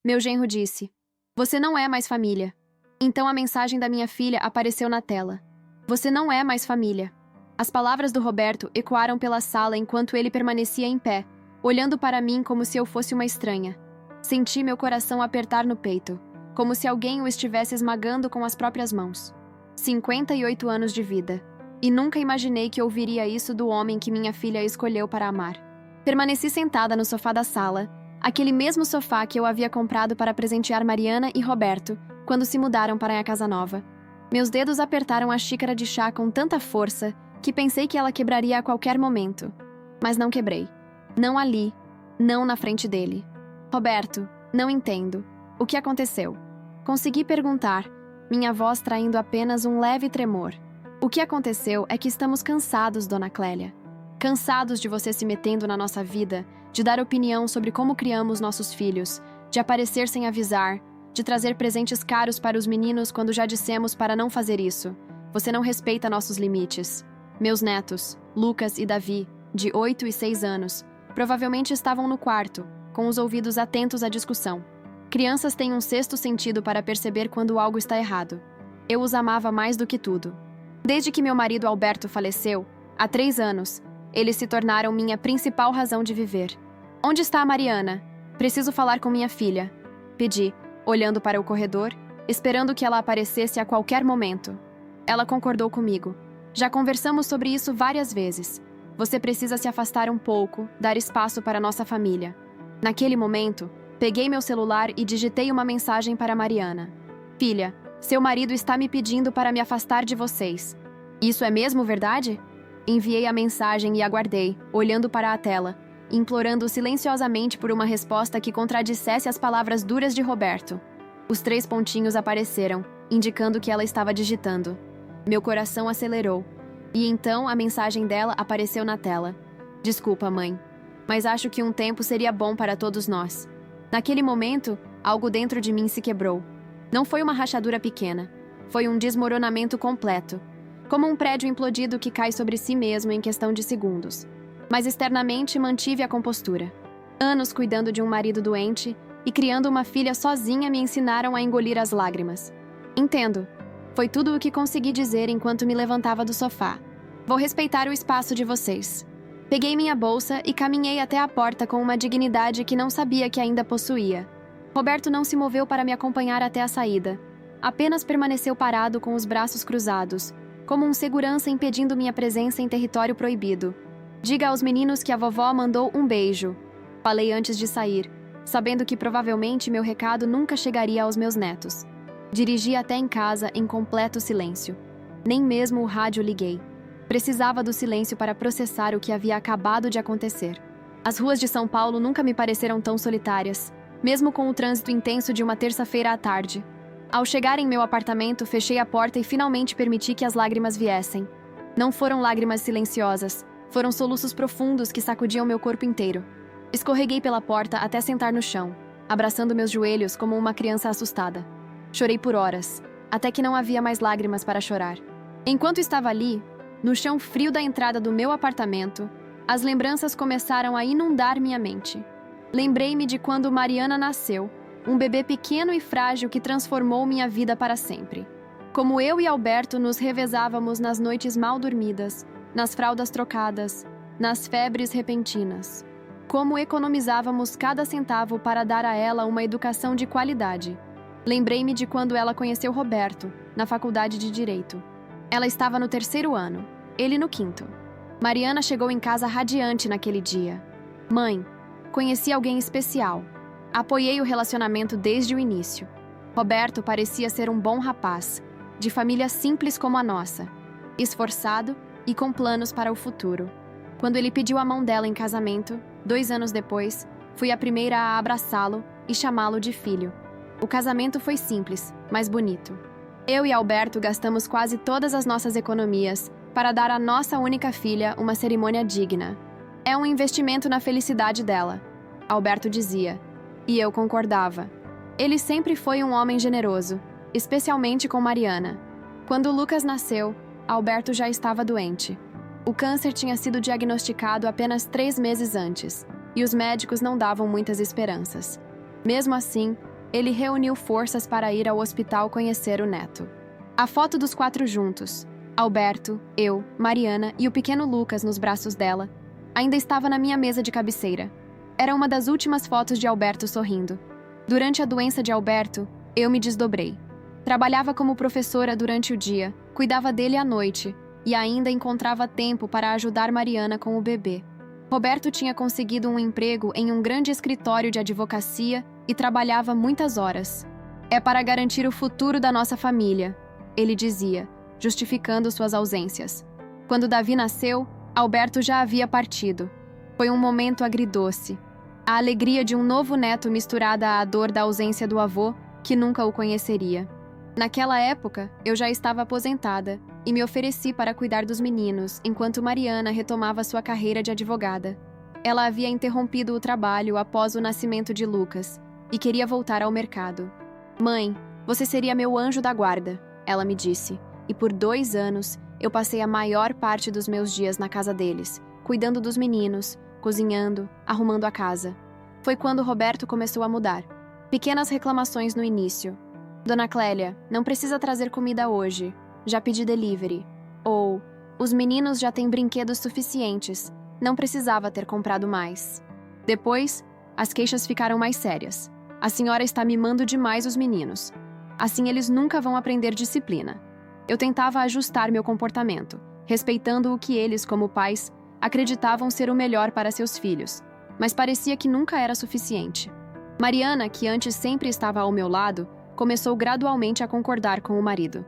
Meu genro disse: "Você não é mais família." Então a mensagem da minha filha apareceu na tela. "Você não é mais família." As palavras do Roberto ecoaram pela sala enquanto ele permanecia em pé, olhando para mim como se eu fosse uma estranha. Senti meu coração apertar no peito, como se alguém o estivesse esmagando com as próprias mãos. 58 anos de vida. E nunca imaginei que ouviria isso do homem que minha filha escolheu para amar. Permaneci sentada no sofá da sala, aquele mesmo sofá que eu havia comprado para presentear Mariana e Roberto quando se mudaram para a casa nova. Meus dedos apertaram a xícara de chá com tanta força que pensei que ela quebraria a qualquer momento. Mas não quebrei. Não ali. Não na frente dele. "Roberto, não entendo. O que aconteceu?" Consegui perguntar, minha voz traindo apenas um leve tremor. "O que aconteceu é que estamos cansados, Dona Clélia. Cansados de você se metendo na nossa vida, de dar opinião sobre como criamos nossos filhos, de aparecer sem avisar, de trazer presentes caros para os meninos quando já dissemos para não fazer isso. Você não respeita nossos limites." Meus netos, Lucas e Davi, de 8 e 6 anos, provavelmente estavam no quarto, com os ouvidos atentos à discussão. Crianças têm um sexto sentido para perceber quando algo está errado. Eu os amava mais do que tudo. Desde que meu marido Alberto faleceu, há 3 anos, eles se tornaram minha principal razão de viver. "Onde está a Mariana? Preciso falar com minha filha." Pedi, olhando para o corredor, esperando que ela aparecesse a qualquer momento. Ela concordou comigo. "Já conversamos sobre isso várias vezes. Você precisa se afastar um pouco, dar espaço para nossa família." Naquele momento, peguei meu celular e digitei uma mensagem para Mariana. "Filha, seu marido está me pedindo para me afastar de vocês. Isso é mesmo verdade?" Enviei a mensagem e aguardei, olhando para a tela, implorando silenciosamente por uma resposta que contradissesse as palavras duras de Roberto. Os 3 pontinhos apareceram, indicando que ela estava digitando. Meu coração acelerou, e então a mensagem dela apareceu na tela. "Desculpa, mãe, mas acho que um tempo seria bom para todos nós." Naquele momento, algo dentro de mim se quebrou. Não foi uma rachadura pequena, foi um desmoronamento completo, como um prédio implodido que cai sobre si mesmo em questão de segundos. Mas externamente mantive a compostura. Anos cuidando de um marido doente e criando uma filha sozinha me ensinaram a engolir as lágrimas. "Entendo." Foi tudo o que consegui dizer enquanto me levantava do sofá. "Vou respeitar o espaço de vocês." Peguei minha bolsa e caminhei até a porta com uma dignidade que não sabia que ainda possuía. Roberto não se moveu para me acompanhar até a saída. Apenas permaneceu parado com os braços cruzados, como um segurança impedindo minha presença em território proibido. "Diga aos meninos que a vovó mandou um beijo." Falei antes de sair, sabendo que provavelmente meu recado nunca chegaria aos meus netos. Dirigi até em casa em completo silêncio. Nem mesmo o rádio liguei. Precisava do silêncio para processar o que havia acabado de acontecer. As ruas de São Paulo nunca me pareceram tão solitárias, mesmo com o trânsito intenso de uma terça-feira à tarde. Ao chegar em meu apartamento, fechei a porta e finalmente permiti que as lágrimas viessem. Não foram lágrimas silenciosas, foram soluços profundos que sacudiam meu corpo inteiro. Escorreguei pela porta até sentar no chão, abraçando meus joelhos como uma criança assustada. Chorei por horas, até que não havia mais lágrimas para chorar. Enquanto estava ali, no chão frio da entrada do meu apartamento, as lembranças começaram a inundar minha mente. Lembrei-me de quando Mariana nasceu, um bebê pequeno e frágil que transformou minha vida para sempre. Como eu e Alberto nos revezávamos nas noites mal dormidas, nas fraldas trocadas, nas febres repentinas. Como economizávamos cada centavo para dar a ela uma educação de qualidade. Lembrei-me de quando ela conheceu Roberto, na faculdade de Direito. Ela estava no 3º ano, ele no 5º. Mariana chegou em casa radiante naquele dia. "Mãe, conheci alguém especial." Apoiei o relacionamento desde o início. Roberto parecia ser um bom rapaz, de família simples como a nossa, esforçado e com planos para o futuro. Quando ele pediu a mão dela em casamento, 2 anos depois, fui a primeira a abraçá-lo e chamá-lo de filho. O casamento foi simples, mas bonito. Eu e Alberto gastamos quase todas as nossas economias para dar à nossa única filha uma cerimônia digna. "É um investimento na felicidade dela", Alberto dizia, e eu concordava. Ele sempre foi um homem generoso, especialmente com Mariana. Quando Lucas nasceu, Alberto já estava doente. O câncer tinha sido diagnosticado apenas 3 meses antes, e os médicos não davam muitas esperanças. Mesmo assim, ele reuniu forças para ir ao hospital conhecer o neto. A foto dos 4 juntos, Alberto, eu, Mariana e o pequeno Lucas nos braços dela, ainda estava na minha mesa de cabeceira. Era uma das últimas fotos de Alberto sorrindo. Durante a doença de Alberto, eu me desdobrei. Trabalhava como professora durante o dia, cuidava dele à noite e ainda encontrava tempo para ajudar Mariana com o bebê. Roberto tinha conseguido um emprego em um grande escritório de advocacia e trabalhava muitas horas. É para garantir o futuro da nossa família, ele dizia, justificando suas ausências. Quando Davi nasceu, Alberto já havia partido. Foi um momento agridoce. A alegria de um novo neto misturada à dor da ausência do avô, que nunca o conheceria. Naquela época, eu já estava aposentada e me ofereci para cuidar dos meninos enquanto Mariana retomava sua carreira de advogada. Ela havia interrompido o trabalho após o nascimento de Lucas e queria voltar ao mercado. "Mãe, você seria meu anjo da guarda", ela me disse, e por 2 anos eu passei a maior parte dos meus dias na casa deles, cuidando dos meninos, cozinhando, arrumando a casa. Foi quando Roberto começou a mudar. Pequenas reclamações no início. "Dona Clélia, não precisa trazer comida hoje. Já pedi delivery." Ou, "Os meninos já têm brinquedos suficientes. Não precisava ter comprado mais." Depois, as queixas ficaram mais sérias. "A senhora está mimando demais os meninos. Assim eles nunca vão aprender disciplina." Eu tentava ajustar meu comportamento, respeitando o que eles, como pais, acreditavam ser o melhor para seus filhos, mas parecia que nunca era suficiente. Mariana, que antes sempre estava ao meu lado, começou gradualmente a concordar com o marido.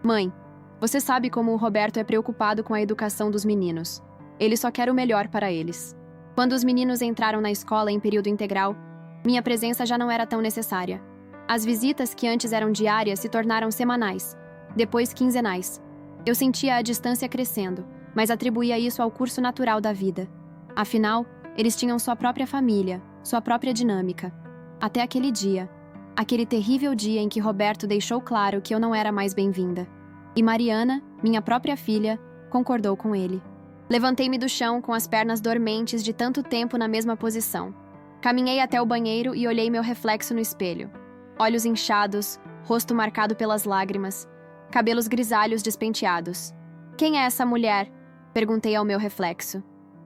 "Mãe, você sabe como o Roberto é preocupado com a educação dos meninos. Ele só quer o melhor para eles. Quando os meninos entraram na escola em período integral, minha presença já não era tão necessária. As visitas que antes eram diárias se tornaram semanais, depois quinzenais. Eu sentia a distância crescendo, mas atribuía isso ao curso natural da vida. Afinal, eles tinham sua própria família, sua própria dinâmica. Até aquele dia. Aquele terrível dia em que Roberto deixou claro que eu não era mais bem-vinda. E Mariana, minha própria filha, concordou com ele. Levantei-me do chão com as pernas dormentes de tanto tempo na mesma posição. Caminhei até o banheiro e olhei meu reflexo no espelho. Olhos inchados, rosto marcado pelas lágrimas, cabelos grisalhos despenteados. "Quem é essa mulher?" perguntei ao meu reflexo.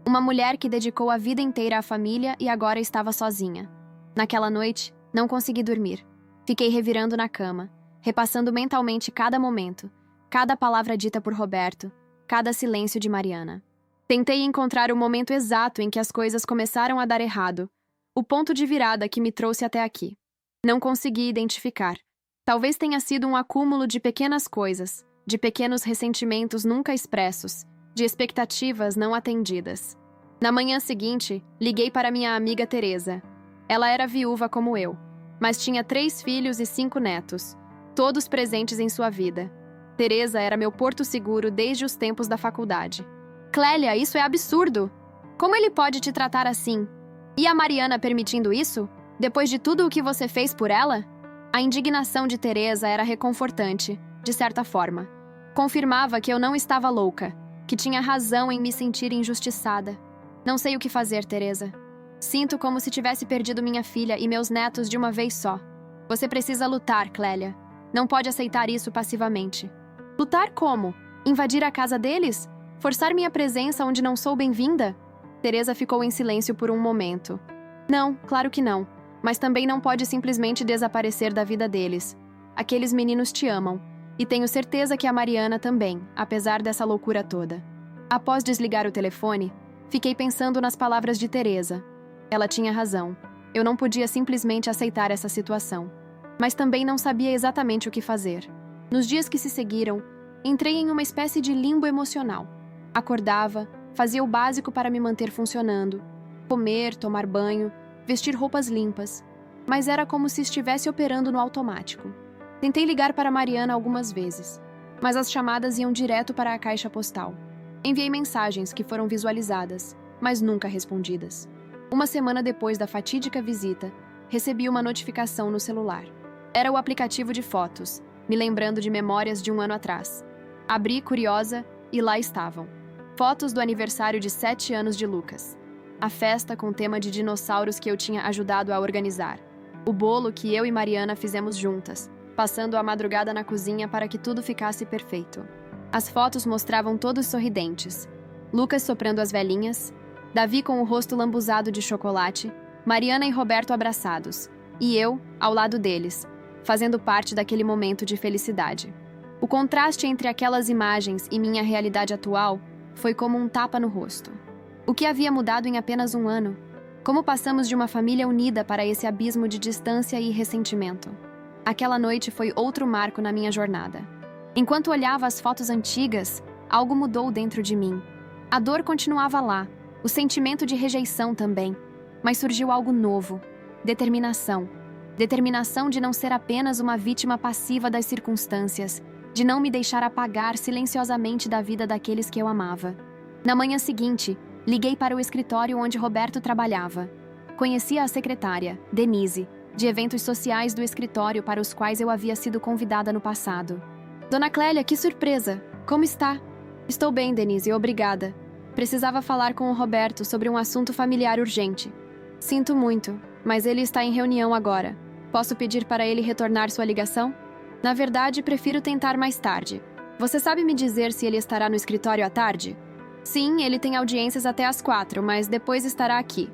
Uma mulher que dedicou a vida inteira à família e agora estava sozinha. Naquela noite, não consegui dormir. Fiquei revirando na cama, repassando mentalmente cada momento, cada palavra dita por Roberto, cada silêncio de Mariana. Tentei encontrar o momento exato em que as coisas começaram a dar errado, o ponto de virada que me trouxe até aqui. Não consegui identificar. Talvez tenha sido um acúmulo de pequenas coisas, de pequenos ressentimentos nunca expressos, de expectativas não atendidas. Na manhã seguinte, liguei para minha amiga Teresa. Ela era viúva como eu, mas tinha 3 filhos e 5 netos, todos presentes em sua vida. Teresa era meu porto seguro desde os tempos da faculdade. "Clélia, isso é absurdo! Como ele pode te tratar assim? E a Mariana permitindo isso? Depois de tudo o que você fez por ela?" A indignação de Teresa era reconfortante, de certa forma. Confirmava que eu não estava louca, que tinha razão em me sentir injustiçada. "Não sei o que fazer, Teresa. Sinto como se tivesse perdido minha filha e meus netos de uma vez só. Você precisa lutar, Clélia. Não pode aceitar isso passivamente." "Lutar como? Invadir a casa deles? Forçar minha presença onde não sou bem-vinda?" Teresa ficou em silêncio por um momento. "Não, claro que não. Mas também não pode simplesmente desaparecer da vida deles. Aqueles meninos te amam, e tenho certeza que a Mariana também, apesar dessa loucura toda." Após desligar o telefone, fiquei pensando nas palavras de Teresa. Ela tinha razão. Eu não podia simplesmente aceitar essa situação. Mas também não sabia exatamente o que fazer. Nos dias que se seguiram, entrei em uma espécie de limbo emocional. Acordava, fazia o básico para me manter funcionando. Comer, tomar banho, vestir roupas limpas, mas era como se estivesse operando no automático. Tentei ligar para Mariana algumas vezes, mas as chamadas iam direto para a caixa postal. Enviei mensagens que foram visualizadas, mas nunca respondidas. Uma semana depois da fatídica visita, recebi uma notificação no celular. Era o aplicativo de fotos, me lembrando de memórias de um ano atrás. Abri, curiosa, e lá estavam. Fotos do aniversário de 7 anos de Lucas. A festa com tema de dinossauros que eu tinha ajudado a organizar. O bolo que eu e Mariana fizemos juntas, passando a madrugada na cozinha para que tudo ficasse perfeito. As fotos mostravam todos sorridentes. Lucas soprando as velhinhas, Davi com o rosto lambuzado de chocolate, Mariana e Roberto abraçados, e eu, ao lado deles, fazendo parte daquele momento de felicidade. O contraste entre aquelas imagens e minha realidade atual foi como um tapa no rosto. O que havia mudado em apenas um ano? Como passamos de uma família unida para esse abismo de distância e ressentimento? Aquela noite foi outro marco na minha jornada. Enquanto olhava as fotos antigas, algo mudou dentro de mim. A dor continuava lá, o sentimento de rejeição também, mas surgiu algo novo: determinação. Determinação de não ser apenas uma vítima passiva das circunstâncias, de não me deixar apagar silenciosamente da vida daqueles que eu amava. Na manhã seguinte, liguei para o escritório onde Roberto trabalhava. Conhecia a secretária, Denise, de eventos sociais do escritório para os quais eu havia sido convidada no passado. Dona Clélia, que surpresa! Como está? Estou bem, Denise, obrigada. Precisava falar com o Roberto sobre um assunto familiar urgente. Sinto muito, mas ele está em reunião agora. Posso pedir para ele retornar sua ligação? Na verdade, prefiro tentar mais tarde. Você sabe me dizer se ele estará no escritório à tarde? Sim, ele tem audiências até às 4, mas depois estará aqui.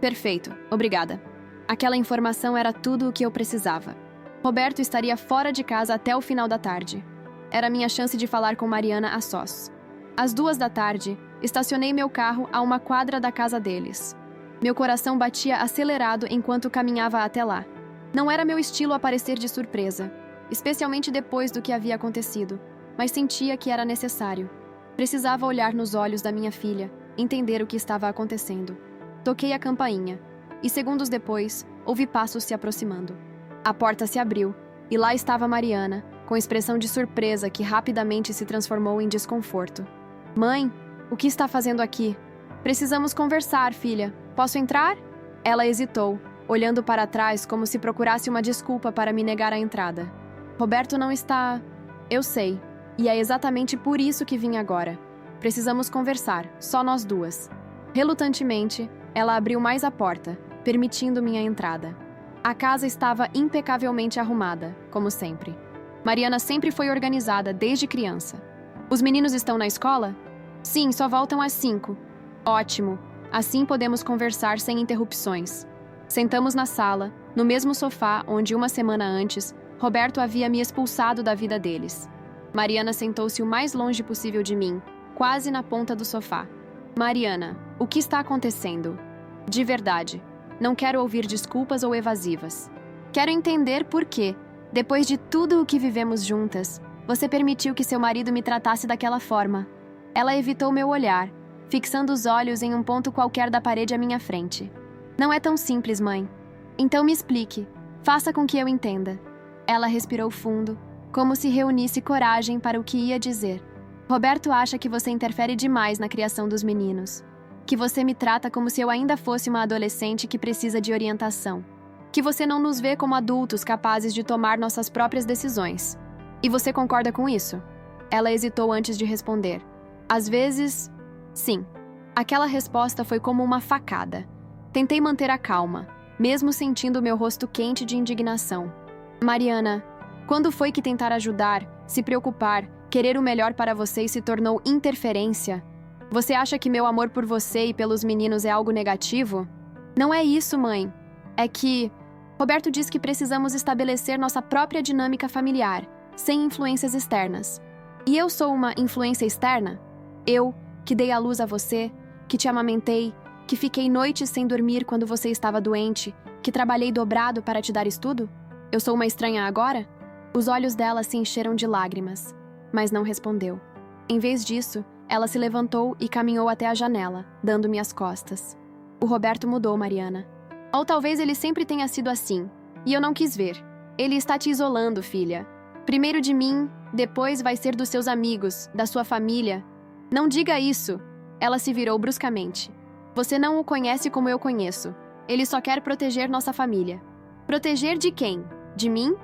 Perfeito, obrigada. Aquela informação era tudo o que eu precisava. Roberto estaria fora de casa até o final da tarde. Era minha chance de falar com Mariana a sós. Às 2 da tarde, estacionei meu carro a uma quadra da casa deles. Meu coração batia acelerado enquanto caminhava até lá. Não era meu estilo aparecer de surpresa, especialmente depois do que havia acontecido, mas sentia que era necessário. Precisava olhar nos olhos da minha filha, entender o que estava acontecendo. Toquei a campainha, e segundos depois, ouvi passos se aproximando. A porta se abriu, e lá estava Mariana, com expressão de surpresa que rapidamente se transformou em desconforto. Mãe, o que está fazendo aqui? Precisamos conversar, filha. Posso entrar? Ela hesitou, olhando para trás como se procurasse uma desculpa para me negar a entrada. Roberto não está... Eu sei, e é exatamente por isso que vim agora. Precisamos conversar, só nós duas. Relutantemente, ela abriu mais a porta, permitindo minha entrada. A casa estava impecavelmente arrumada, como sempre. Mariana sempre foi organizada desde criança. Os meninos estão na escola? Sim, só voltam às 5. Ótimo. Assim podemos conversar sem interrupções. Sentamos na sala, no mesmo sofá onde uma semana antes, Roberto havia me expulsado da vida deles. Mariana sentou-se o mais longe possível de mim, quase na ponta do sofá. Mariana, o que está acontecendo? De verdade, não quero ouvir desculpas ou evasivas. Quero entender por que, depois de tudo o que vivemos juntas, você permitiu que seu marido me tratasse daquela forma. Ela evitou meu olhar, fixando os olhos em um ponto qualquer da parede à minha frente. Não é tão simples, mãe. Então me explique. Faça com que eu entenda. Ela respirou fundo, como se reunisse coragem para o que ia dizer. Roberto acha que você interfere demais na criação dos meninos. Que você me trata como se eu ainda fosse uma adolescente que precisa de orientação. Que você não nos vê como adultos capazes de tomar nossas próprias decisões. E você concorda com isso? Ela hesitou antes de responder. Às vezes, sim. Aquela resposta foi como uma facada. Tentei manter a calma, mesmo sentindo meu rosto quente de indignação. Mariana, quando foi que tentar ajudar, se preocupar, querer o melhor para você se tornou interferência? Você acha que meu amor por você e pelos meninos é algo negativo? Não é isso, mãe. É que... Roberto diz que precisamos estabelecer nossa própria dinâmica familiar, sem influências externas. E eu sou uma influência externa? Eu, que dei à luz a você, que te amamentei, que fiquei noites sem dormir quando você estava doente, que trabalhei dobrado para te dar estudo? Eu sou uma estranha agora? Os olhos dela se encheram de lágrimas, mas não respondeu. Em vez disso, ela se levantou e caminhou até a janela, dando-me as costas. O Roberto mudou, Mariana. Ou talvez ele sempre tenha sido assim, e eu não quis ver. Ele está te isolando, filha. Primeiro de mim, depois vai ser dos seus amigos, da sua família. Não diga isso! Ela se virou bruscamente. Você não o conhece como eu conheço. Ele só quer proteger nossa família. Proteger de quem? De mim?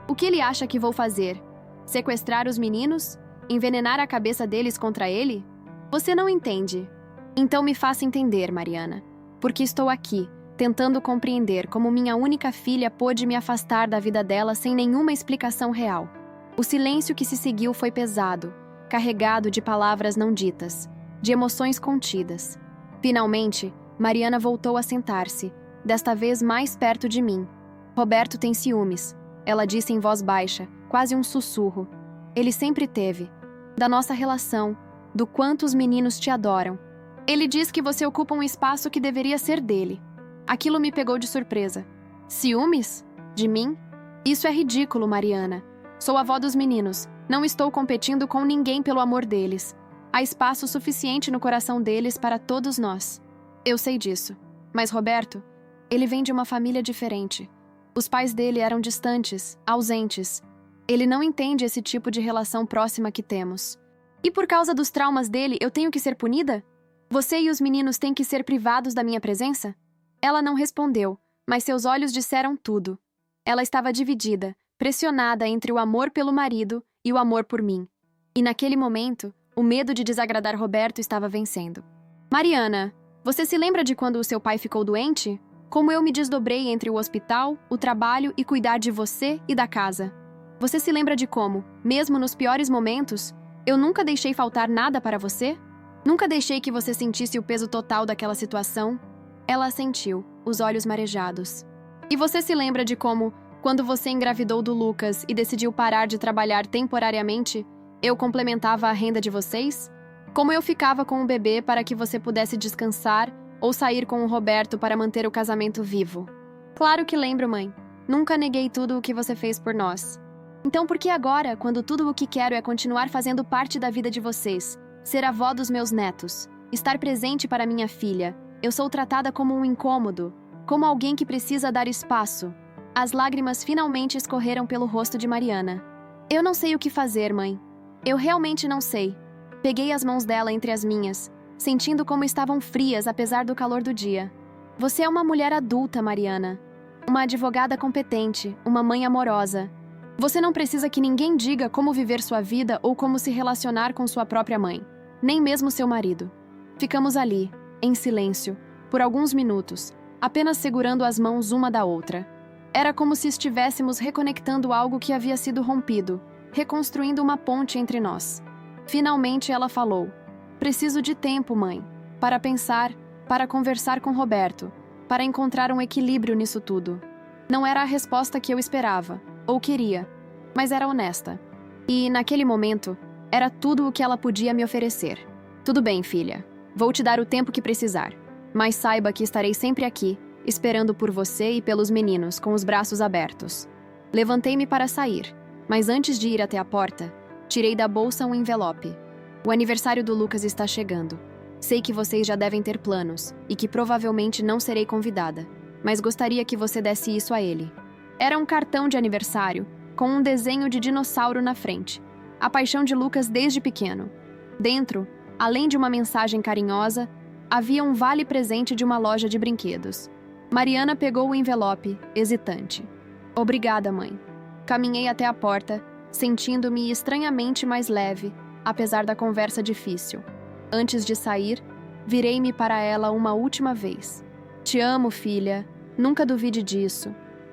O que ele acha que vou fazer? Sequestrar os meninos? Envenenar a cabeça deles contra ele? Você não entende. Então me faça entender, Mariana. Porque estou aqui, tentando compreender como minha única filha pôde me afastar da vida dela sem nenhuma explicação real. O silêncio que se seguiu foi pesado, carregado de palavras não ditas, de emoções contidas. Finalmente, Mariana voltou a sentar-se, desta vez mais perto de mim. Roberto tem ciúmes, ela disse em voz baixa, quase um sussurro. Ele sempre teve. Da nossa relação, do quanto os meninos te adoram. Ele diz que você ocupa um espaço que deveria ser dele. Aquilo me pegou de surpresa. Ciúmes? De mim? Isso é ridículo, Mariana. Sou avó dos meninos. Não estou competindo com ninguém pelo amor deles. Há espaço suficiente no coração deles para todos nós. Eu sei disso. Mas Roberto, ele vem de uma família diferente. Os pais dele eram distantes, ausentes. Ele não entende esse tipo de relação próxima que temos. E por causa dos traumas dele, eu tenho que ser punida? Você e os meninos têm que ser privados da minha presença? Ela não respondeu, mas seus olhos disseram tudo. Ela estava dividida, pressionada entre o amor pelo marido e o amor por mim. E naquele momento, o medo de desagradar Roberto estava vencendo. Mariana, você se lembra de quando o seu pai ficou doente? Como eu me desdobrei entre o hospital, o trabalho e cuidar de você e da casa? Você se lembra de como, mesmo nos piores momentos, eu nunca deixei faltar nada para você? Nunca deixei que você sentisse o peso total daquela situação? Ela assentiu, os olhos marejados. E você se lembra de como, quando você engravidou do Lucas e decidiu parar de trabalhar temporariamente, eu complementava a renda de vocês? Como eu ficava com o bebê para que você pudesse descansar ou sair com o Roberto para manter o casamento vivo? Claro que lembro, mãe. Nunca neguei tudo o que você fez por nós. Então por que agora, quando tudo o que quero é continuar fazendo parte da vida de vocês, ser avó dos meus netos, estar presente para minha filha, eu sou tratada como um incômodo, como alguém que precisa dar espaço? As lágrimas finalmente escorreram pelo rosto de Mariana. Eu não sei o que fazer, mãe. Eu realmente não sei. Peguei as mãos dela entre as minhas, sentindo como estavam frias apesar do calor do dia. Você é uma mulher adulta, Mariana. Uma advogada competente, uma mãe amorosa. Você não precisa que ninguém diga como viver sua vida ou como se relacionar com sua própria mãe, nem mesmo seu marido. Ficamos ali, em silêncio, por alguns minutos, apenas segurando as mãos uma da outra. Era como se estivéssemos reconectando algo que havia sido rompido, reconstruindo uma ponte entre nós. Finalmente ela falou: "Preciso de tempo, mãe, para pensar, para conversar com Roberto, para encontrar um equilíbrio nisso tudo." Não era a resposta que eu esperava, ou queria, mas era honesta. E, naquele momento, era tudo o que ela podia me oferecer. "Tudo bem, filha. Vou te dar o tempo que precisar. Mas saiba que estarei sempre aqui, esperando por você e pelos meninos, com os braços abertos." Levantei-me para sair, mas antes de ir até a porta, tirei da bolsa um envelope. "O aniversário do Lucas está chegando. Sei que vocês já devem ter planos, e que provavelmente não serei convidada, mas gostaria que você desse isso a ele." Era um cartão de aniversário, com um desenho de dinossauro na frente. A paixão de Lucas desde pequeno. Dentro, além de uma mensagem carinhosa, havia um vale-presente de uma loja de brinquedos. Mariana pegou o envelope, hesitante. "Obrigada, mãe." Caminhei até a porta, sentindo-me estranhamente mais leve, apesar da conversa difícil. Antes de sair, virei-me para ela uma última vez. "Te amo, filha. Nunca duvide disso."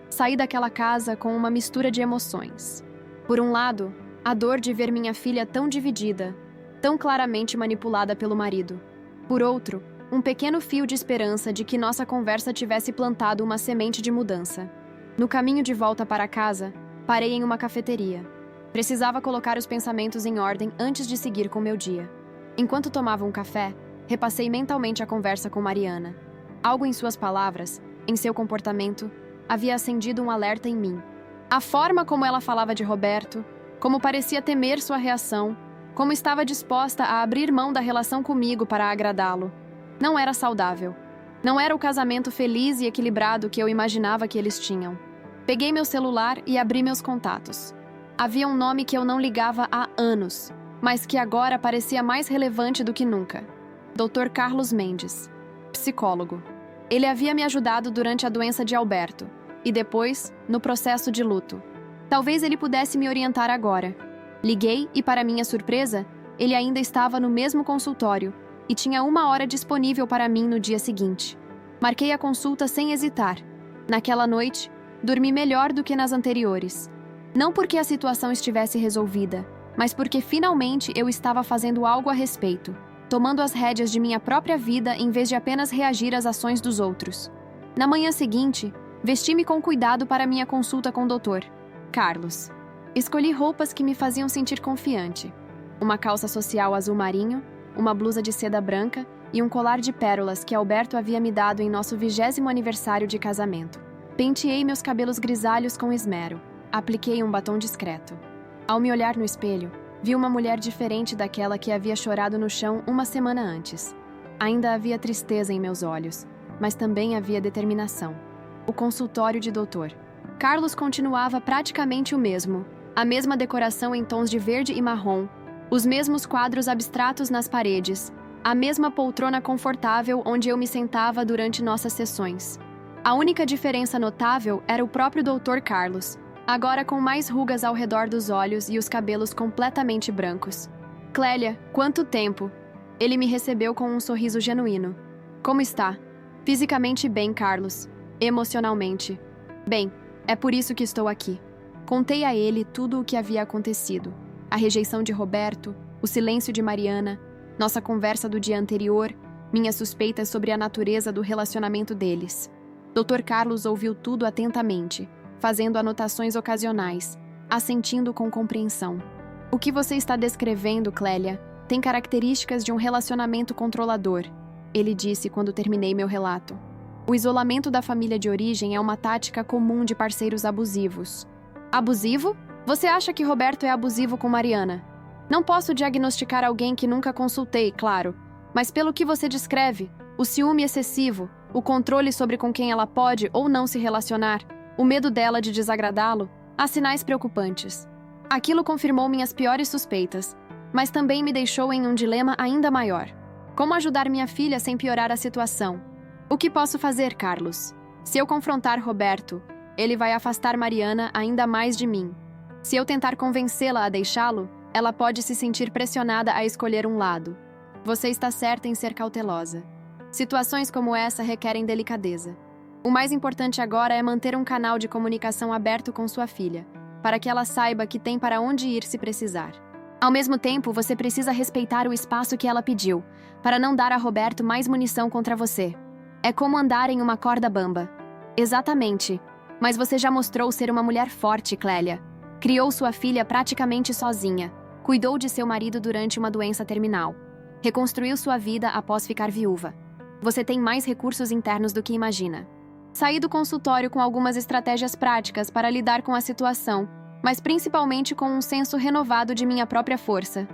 Saí daquela casa com uma mistura de emoções. Por um lado, a dor de ver minha filha tão dividida, tão claramente manipulada pelo marido. Por outro, um pequeno fio de esperança de que nossa conversa tivesse plantado uma semente de mudança. No caminho de volta para casa, parei em uma cafeteria. Precisava colocar os pensamentos em ordem antes de seguir com meu dia. Enquanto tomava um café, repassei mentalmente a conversa com Mariana. Algo em suas palavras, em seu comportamento, havia acendido um alerta em mim. A forma como ela falava de Roberto, como parecia temer sua reação, como estava disposta a abrir mão da relação comigo para agradá-lo. Não era saudável. Não era o casamento feliz e equilibrado que eu imaginava que eles tinham. Peguei meu celular e abri meus contatos. Havia um nome que eu não ligava há anos, mas que agora parecia mais relevante do que nunca. Dr. Carlos Mendes, psicólogo. Ele havia me ajudado durante a doença de Alberto, e depois, no processo de luto. Talvez ele pudesse me orientar agora. Liguei e, para minha surpresa, ele ainda estava no mesmo consultório e tinha 1 hora disponível para mim no dia seguinte. Marquei a consulta sem hesitar. Naquela noite, dormi melhor do que nas anteriores. Não porque a situação estivesse resolvida, mas porque finalmente eu estava fazendo algo a respeito, tomando as rédeas de minha própria vida em vez de apenas reagir às ações dos outros. Na manhã seguinte, vesti-me com cuidado para minha consulta com o Dr. Carlos. Escolhi roupas que me faziam sentir confiante. Uma calça social azul marinho, uma blusa de seda branca e um colar de pérolas que Alberto havia me dado em nosso 20º aniversário de casamento. Penteei meus cabelos grisalhos com esmero. Apliquei um batom discreto. Ao me olhar no espelho, vi uma mulher diferente daquela que havia chorado no chão uma semana antes. Ainda havia tristeza em meus olhos, mas também havia determinação. O consultório de Dr. Carlos continuava praticamente o mesmo. A mesma decoração em tons de verde e marrom, os mesmos quadros abstratos nas paredes, a mesma poltrona confortável onde eu me sentava durante nossas sessões. A única diferença notável era o próprio Dr. Carlos, agora com mais rugas ao redor dos olhos e os cabelos completamente brancos. Clélia, quanto tempo! Ele me recebeu com um sorriso genuíno. Como está? Fisicamente bem, Carlos. Emocionalmente. Bem, é por isso que estou aqui. Contei a ele tudo o que havia acontecido. A rejeição de Roberto, o silêncio de Mariana, nossa conversa do dia anterior, minhas suspeitas sobre a natureza do relacionamento deles. Dr. Carlos ouviu tudo atentamente, fazendo anotações ocasionais, assentindo com compreensão. O que você está descrevendo, Clélia, tem características de um relacionamento controlador, ele disse quando terminei meu relato. O isolamento da família de origem é uma tática comum de parceiros abusivos. Abusivo? Você acha que Roberto é abusivo com Mariana? Não posso diagnosticar alguém que nunca consultei, claro, mas pelo que você descreve, o ciúme excessivo, o controle sobre com quem ela pode ou não se relacionar, o medo dela de desagradá-lo, há sinais preocupantes. Aquilo confirmou minhas piores suspeitas, mas também me deixou em um dilema ainda maior. Como ajudar minha filha sem piorar a situação? O que posso fazer, Carlos? Se eu confrontar Roberto, ele vai afastar Mariana ainda mais de mim. Se eu tentar convencê-la a deixá-lo, ela pode se sentir pressionada a escolher um lado. Você está certa em ser cautelosa. Situações como essa requerem delicadeza. O mais importante agora é manter um canal de comunicação aberto com sua filha, para que ela saiba que tem para onde ir se precisar. Ao mesmo tempo, você precisa respeitar o espaço que ela pediu, para não dar a Roberto mais munição contra você. É como andar em uma corda bamba. Exatamente. Mas você já mostrou ser uma mulher forte, Clélia. Criou sua filha praticamente sozinha. Cuidou de seu marido durante uma doença terminal. Reconstruiu sua vida após ficar viúva. Você tem mais recursos internos do que imagina. Saí do consultório com algumas estratégias práticas para lidar com a situação, mas principalmente com um senso renovado de minha própria força.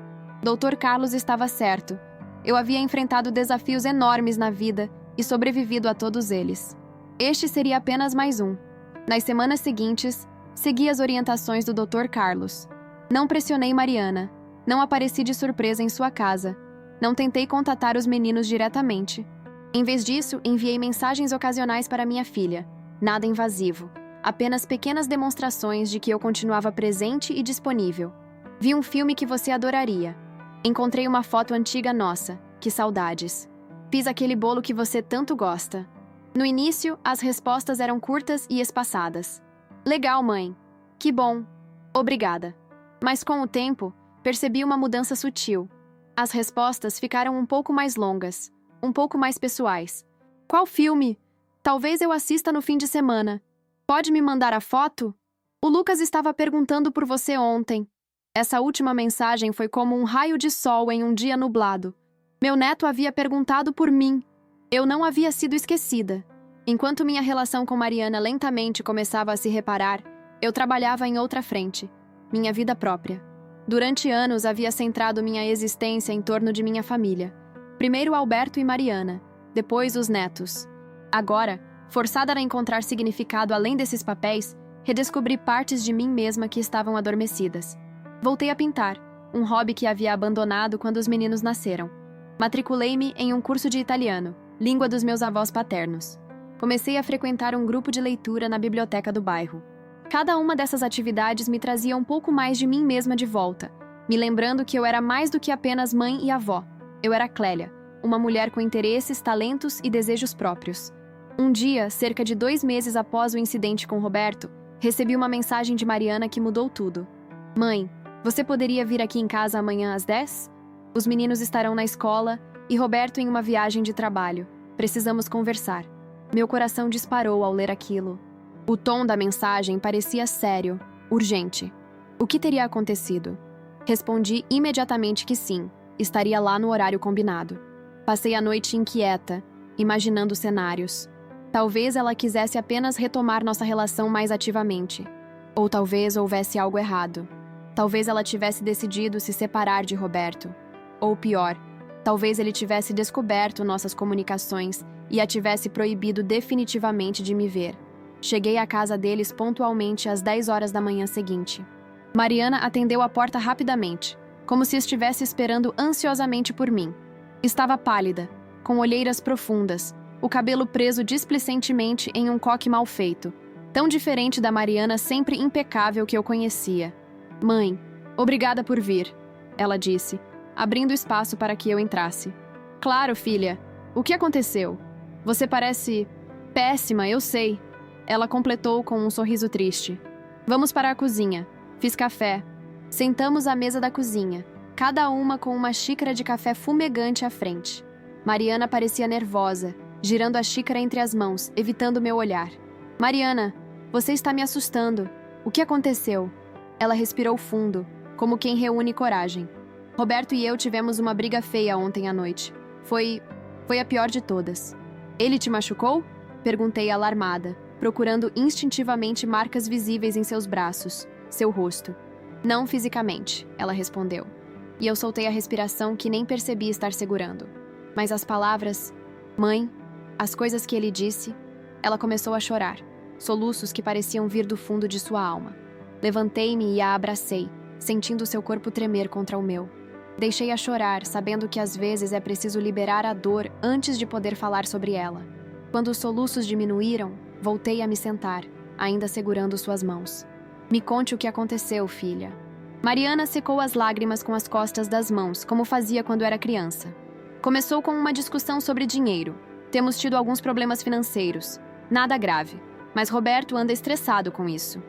Dr. Carlos estava certo. Eu havia enfrentado desafios enormes na vida e sobrevivido a todos eles. Este seria apenas mais um. Nas semanas seguintes, segui as orientações do Dr. Carlos. Não pressionei Mariana. Não apareci de surpresa em sua casa. Não tentei contatar os meninos diretamente. Em vez disso, enviei mensagens ocasionais para minha filha. Nada invasivo. Apenas pequenas demonstrações de que eu continuava presente e disponível. Vi um filme que você adoraria. Encontrei uma foto antiga nossa. Que saudades. Fiz aquele bolo que você tanto gosta. No início, as respostas eram curtas e espaçadas. Legal, mãe. Que bom. Obrigada. Mas com o tempo, percebi uma mudança sutil. As respostas ficaram um pouco mais longas, um pouco mais pessoais. Qual filme? Talvez eu assista no fim de semana. Pode me mandar a foto? O Lucas estava perguntando por você ontem. Essa última mensagem foi como um raio de sol em um dia nublado. Meu neto havia perguntado por mim. Eu não havia sido esquecida. Enquanto minha relação com Mariana lentamente começava a se reparar, eu trabalhava em outra frente, minha vida própria. Durante anos havia centrado minha existência em torno de minha família. Primeiro Alberto e Mariana, depois os netos. Agora, forçada a encontrar significado além desses papéis, redescobri partes de mim mesma que estavam adormecidas. Voltei a pintar, um hobby que havia abandonado quando os meninos nasceram. Matriculei-me em um curso de italiano, língua dos meus avós paternos. Comecei a frequentar um grupo de leitura na biblioteca do bairro. Cada uma dessas atividades me trazia um pouco mais de mim mesma de volta, me lembrando que eu era mais do que apenas mãe e avó. Eu era Clélia, uma mulher com interesses, talentos e desejos próprios. Um dia, cerca de 2 meses após o incidente com Roberto, recebi uma mensagem de Mariana que mudou tudo. Mãe, você poderia vir aqui em casa amanhã às 10? Os meninos estarão na escola e Roberto em uma viagem de trabalho. Precisamos conversar. Meu coração disparou ao ler aquilo. O tom da mensagem parecia sério, urgente. O que teria acontecido? Respondi imediatamente que sim, estaria lá no horário combinado. Passei a noite inquieta, imaginando cenários. Talvez ela quisesse apenas retomar nossa relação mais ativamente. Ou talvez houvesse algo errado. Talvez ela tivesse decidido se separar de Roberto. Ou pior, talvez ele tivesse descoberto nossas comunicações e a tivesse proibido definitivamente de me ver. Cheguei à casa deles pontualmente às 10 horas da manhã seguinte. Mariana atendeu a porta rapidamente, como se estivesse esperando ansiosamente por mim. Estava pálida, com olheiras profundas, o cabelo preso displicentemente em um coque mal feito, tão diferente da Mariana sempre impecável que eu conhecia. Mãe, obrigada por vir, ela disse, abrindo espaço para que eu entrasse. Claro, filha. O que aconteceu? Você parece péssima, eu sei. Ela completou com um sorriso triste. Vamos para a cozinha. Fiz café. Sentamos à mesa da cozinha, cada uma com uma xícara de café fumegante à frente. Mariana parecia nervosa, girando a xícara entre as mãos, evitando meu olhar. Mariana, você está me assustando. O que aconteceu? Ela respirou fundo, como quem reúne coragem. Roberto e eu tivemos uma briga feia ontem à noite. Foi a pior de todas. Ele te machucou? Perguntei alarmada, procurando instintivamente marcas visíveis em seus braços, seu rosto. Não fisicamente, ela respondeu. E eu soltei a respiração que nem percebi estar segurando. Mas as palavras, mãe, as coisas que ele disse, ela começou a chorar, soluços que pareciam vir do fundo de sua alma. Levantei-me e a abracei, sentindo seu corpo tremer contra o meu. Deixei-a chorar, sabendo que às vezes é preciso liberar a dor antes de poder falar sobre ela. Quando os soluços diminuíram, voltei a me sentar, ainda segurando suas mãos. Me conte o que aconteceu, filha. Mariana secou as lágrimas com as costas das mãos, como fazia quando era criança. Começou com uma discussão sobre dinheiro. Temos tido alguns problemas financeiros. Nada grave, mas Roberto anda estressado com isso.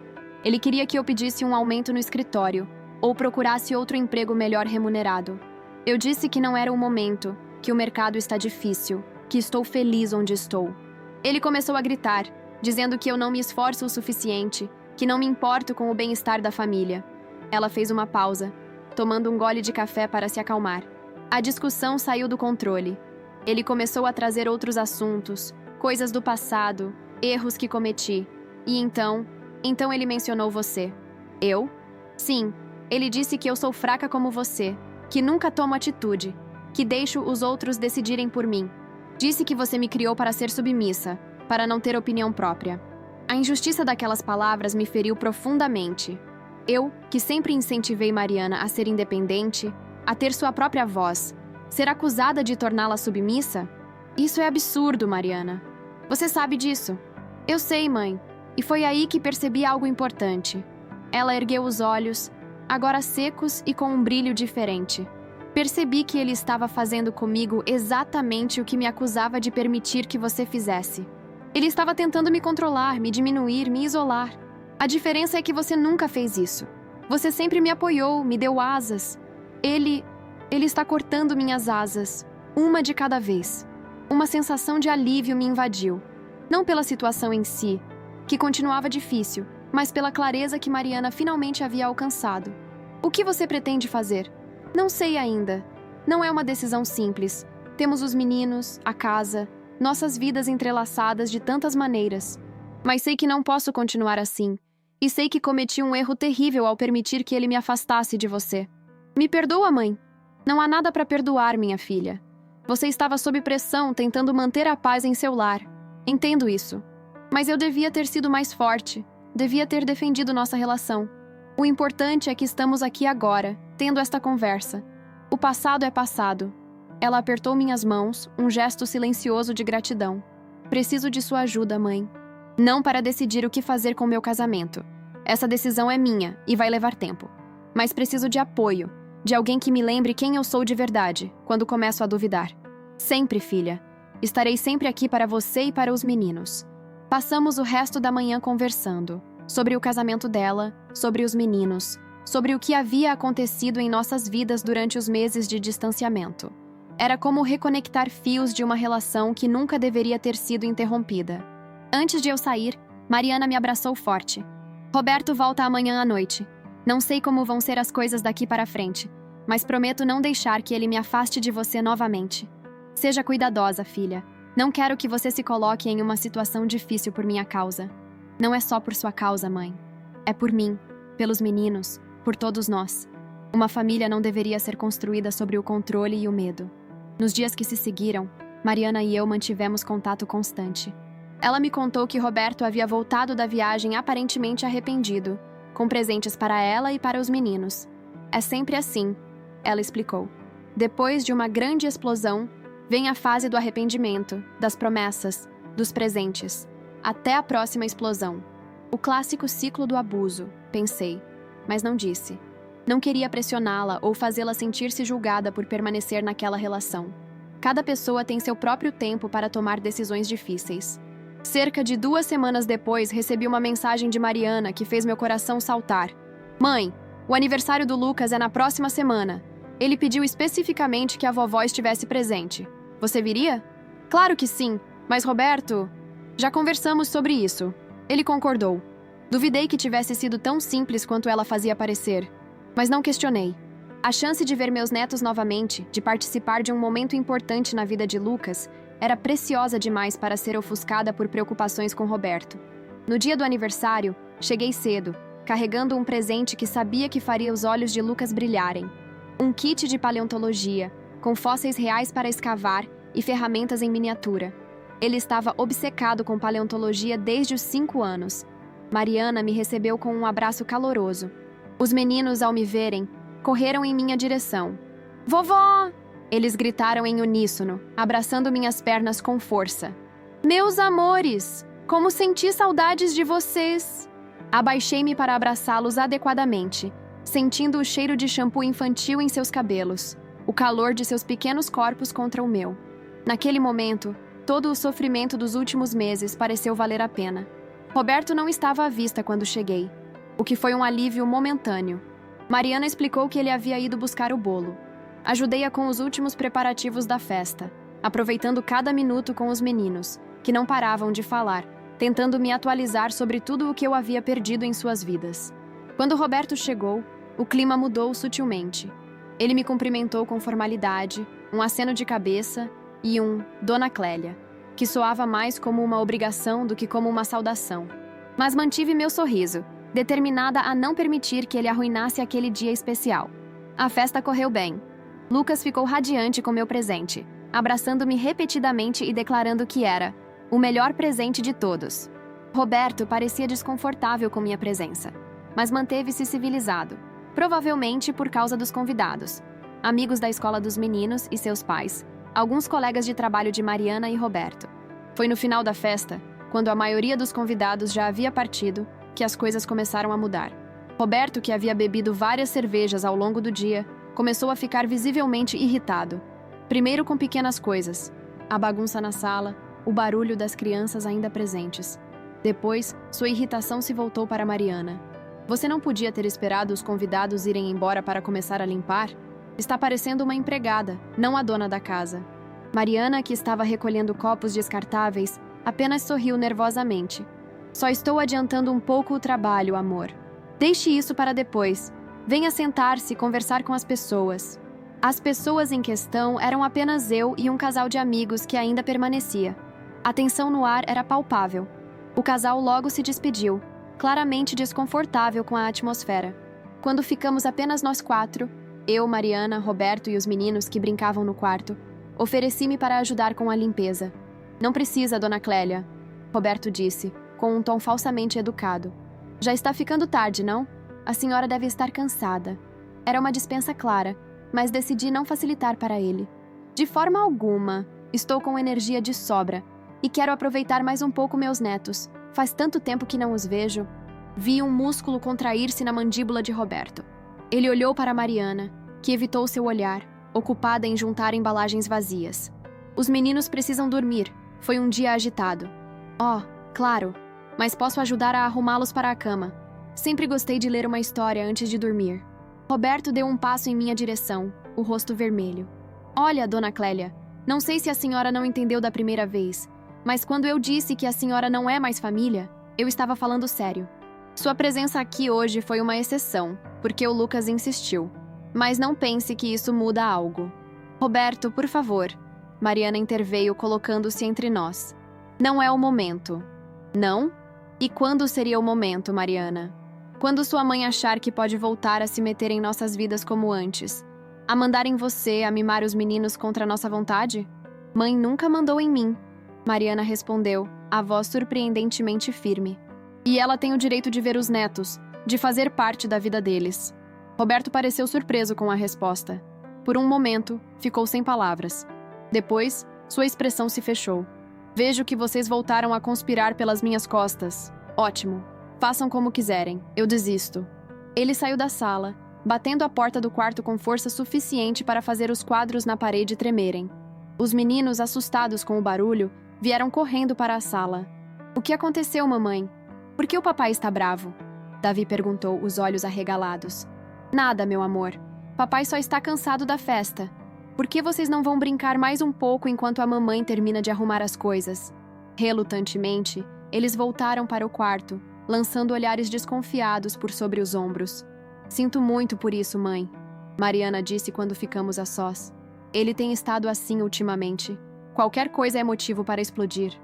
Ele queria que eu pedisse um aumento no escritório, ou procurasse outro emprego melhor remunerado. Eu disse que não era o momento, que o mercado está difícil, que estou feliz onde estou. Ele começou a gritar, dizendo que eu não me esforço o suficiente, que não me importo com o bem-estar da família. Ela fez uma pausa, tomando um gole de café para se acalmar. A discussão saiu do controle. Ele começou a trazer outros assuntos, coisas do passado, erros que cometi. E então ele mencionou você. Eu? Sim. Ele disse que eu sou fraca como você, que nunca tomo atitude, que deixo os outros decidirem por mim. Disse que você me criou para ser submissa, para não ter opinião própria. A injustiça daquelas palavras me feriu profundamente. Eu, que sempre incentivei Mariana a ser independente, a ter sua própria voz, ser acusada de torná-la submissa? Isso é absurdo, Mariana. Você sabe disso. Eu sei, mãe. E foi aí que percebi algo importante. Ela ergueu os olhos, agora secos e com um brilho diferente. Percebi que ele estava fazendo comigo exatamente o que me acusava de permitir que você fizesse. Ele estava tentando me controlar, me diminuir, me isolar. A diferença é que você nunca fez isso. Você sempre me apoiou, me deu asas. Ele está cortando minhas asas, uma de cada vez. Uma sensação de alívio me invadiu. Não pela situação em si, que continuava difícil, mas pela clareza que Mariana finalmente havia alcançado. O que você pretende fazer? Não sei ainda. Não é uma decisão simples. Temos os meninos, a casa, nossas vidas entrelaçadas de tantas maneiras. Mas sei que não posso continuar assim. E sei que cometi um erro terrível ao permitir que ele me afastasse de você. Me perdoa, mãe. Não há nada para perdoar, minha filha. Você estava sob pressão tentando manter a paz em seu lar. Entendo isso. Mas eu devia ter sido mais forte. Devia ter defendido nossa relação. O importante é que estamos aqui agora, tendo esta conversa. O passado é passado. Ela apertou minhas mãos, um gesto silencioso de gratidão. Preciso de sua ajuda, mãe. Não para decidir o que fazer com meu casamento. Essa decisão é minha e vai levar tempo. Mas preciso de apoio, de alguém que me lembre quem eu sou de verdade, quando começo a duvidar. Sempre, filha. Estarei sempre aqui para você e para os meninos. Passamos o resto da manhã conversando sobre o casamento dela, sobre os meninos, sobre o que havia acontecido em nossas vidas durante os meses de distanciamento. Era como reconectar fios de uma relação que nunca deveria ter sido interrompida. Antes de eu sair, Mariana me abraçou forte. Roberto volta amanhã à noite. Não sei como vão ser as coisas daqui para frente, mas prometo não deixar que ele me afaste de você novamente. Seja cuidadosa, filha. Não quero que você se coloque em uma situação difícil por minha causa. Não é só por sua causa, mãe. É por mim, pelos meninos, por todos nós. Uma família não deveria ser construída sobre o controle e o medo. Nos dias que se seguiram, Mariana e eu mantivemos contato constante. Ela me contou que Roberto havia voltado da viagem aparentemente arrependido, com presentes para ela e para os meninos. É sempre assim, ela explicou. Depois de uma grande explosão, vem a fase do arrependimento, das promessas, dos presentes, até a próxima explosão. O clássico ciclo do abuso, pensei, mas não disse. Não queria pressioná-la ou fazê-la sentir-se julgada por permanecer naquela relação. Cada pessoa tem seu próprio tempo para tomar decisões difíceis. Cerca de 2 semanas depois, recebi uma mensagem de Mariana que fez meu coração saltar. Mãe, o aniversário do Lucas é na próxima semana. Ele pediu especificamente que a vovó estivesse presente. Você viria? Claro que sim, mas Roberto... Já conversamos sobre isso. Ele concordou. Duvidei que tivesse sido tão simples quanto ela fazia parecer. Mas não questionei. A chance de ver meus netos novamente, de participar de um momento importante na vida de Lucas, era preciosa demais para ser ofuscada por preocupações com Roberto. No dia do aniversário, cheguei cedo, carregando um presente que sabia que faria os olhos de Lucas brilharem. Um kit de paleontologia, com fósseis reais para escavar e ferramentas em miniatura. Ele estava obcecado com paleontologia desde os 5 anos. Mariana me recebeu com um abraço caloroso. Os meninos, ao me verem, correram em minha direção. Vovó! Eles gritaram em uníssono, abraçando minhas pernas com força. Meus amores! Como senti saudades de vocês! Abaixei-me para abraçá-los adequadamente, sentindo o cheiro de shampoo infantil em seus cabelos, o calor de seus pequenos corpos contra o meu. Naquele momento, todo o sofrimento dos últimos meses pareceu valer a pena. Roberto não estava à vista quando cheguei, o que foi um alívio momentâneo. Mariana explicou que ele havia ido buscar o bolo. Ajudei-a com os últimos preparativos da festa, aproveitando cada minuto com os meninos, que não paravam de falar, tentando me atualizar sobre tudo o que eu havia perdido em suas vidas. Quando Roberto chegou, o clima mudou sutilmente. Ele me cumprimentou com formalidade, um aceno de cabeça e um Dona Clélia, que soava mais como uma obrigação do que como uma saudação. Mas mantive meu sorriso, determinada a não permitir que ele arruinasse aquele dia especial. A festa correu bem. Lucas ficou radiante com meu presente, abraçando-me repetidamente e declarando que era o melhor presente de todos. Roberto parecia desconfortável com minha presença, mas manteve-se civilizado, provavelmente por causa dos convidados, amigos da escola dos meninos e seus pais, alguns colegas de trabalho de Mariana e Roberto. Foi no final da festa, quando a maioria dos convidados já havia partido, que as coisas começaram a mudar. Roberto, que havia bebido várias cervejas ao longo do dia, começou a ficar visivelmente irritado. Primeiro com pequenas coisas, a bagunça na sala, o barulho das crianças ainda presentes. Depois, sua irritação se voltou para Mariana. Você não podia ter esperado os convidados irem embora para começar a limpar? Está parecendo uma empregada, não a dona da casa. Mariana, que estava recolhendo copos descartáveis, apenas sorriu nervosamente. Só estou adiantando um pouco o trabalho, amor. Deixe isso para depois. Venha sentar-se e conversar com as pessoas. As pessoas em questão eram apenas eu e um casal de amigos que ainda permanecia. A tensão no ar era palpável. O casal logo se despediu, claramente desconfortável com a atmosfera. Quando ficamos apenas nós 4, eu, Mariana, Roberto e os meninos que brincavam no quarto, ofereci-me para ajudar com a limpeza. Não precisa, Dona Clélia, Roberto disse, com um tom falsamente educado. Já está ficando tarde, não? A senhora deve estar cansada. Era uma dispensa clara, mas decidi não facilitar para ele. De forma alguma, estou com energia de sobra e quero aproveitar mais um pouco meus netos. Faz tanto tempo que não os vejo. Vi um músculo contrair-se na mandíbula de Roberto. Ele olhou para Mariana, que evitou seu olhar, ocupada em juntar embalagens vazias. Os meninos precisam dormir. Foi um dia agitado. Oh, claro. Mas posso ajudar a arrumá-los para a cama. Sempre gostei de ler uma história antes de dormir. Roberto deu um passo em minha direção, o rosto vermelho. Olha, Dona Clélia, não sei se a senhora não entendeu da primeira vez, mas quando eu disse que a senhora não é mais família, eu estava falando sério. Sua presença aqui hoje foi uma exceção, porque o Lucas insistiu. Mas não pense que isso muda algo. Roberto, por favor. Mariana interveio, colocando-se entre nós. Não é o momento. Não? E quando seria o momento, Mariana? Quando sua mãe achar que pode voltar a se meter em nossas vidas como antes? A mandar em você a mimar os meninos contra nossa vontade? Mãe nunca mandou em mim. Mariana respondeu, a voz surpreendentemente firme. E ela tem o direito de ver os netos, de fazer parte da vida deles. Roberto pareceu surpreso com a resposta. Por um momento, ficou sem palavras. Depois, sua expressão se fechou. Vejo que vocês voltaram a conspirar pelas minhas costas. Ótimo. Façam como quiserem. Eu desisto. Ele saiu da sala, batendo a porta do quarto com força suficiente para fazer os quadros na parede tremerem. Os meninos, assustados com o barulho, vieram correndo para a sala. O que aconteceu, mamãe? Por que o papai está bravo? Davi perguntou, os olhos arregalados. Nada, meu amor. Papai só está cansado da festa. Por que vocês não vão brincar mais um pouco enquanto a mamãe termina de arrumar as coisas? Relutantemente, eles voltaram para o quarto, lançando olhares desconfiados por sobre os ombros. Sinto muito por isso, mãe, Mariana disse quando ficamos a sós. Ele tem estado assim ultimamente. Qualquer coisa é motivo para explodir.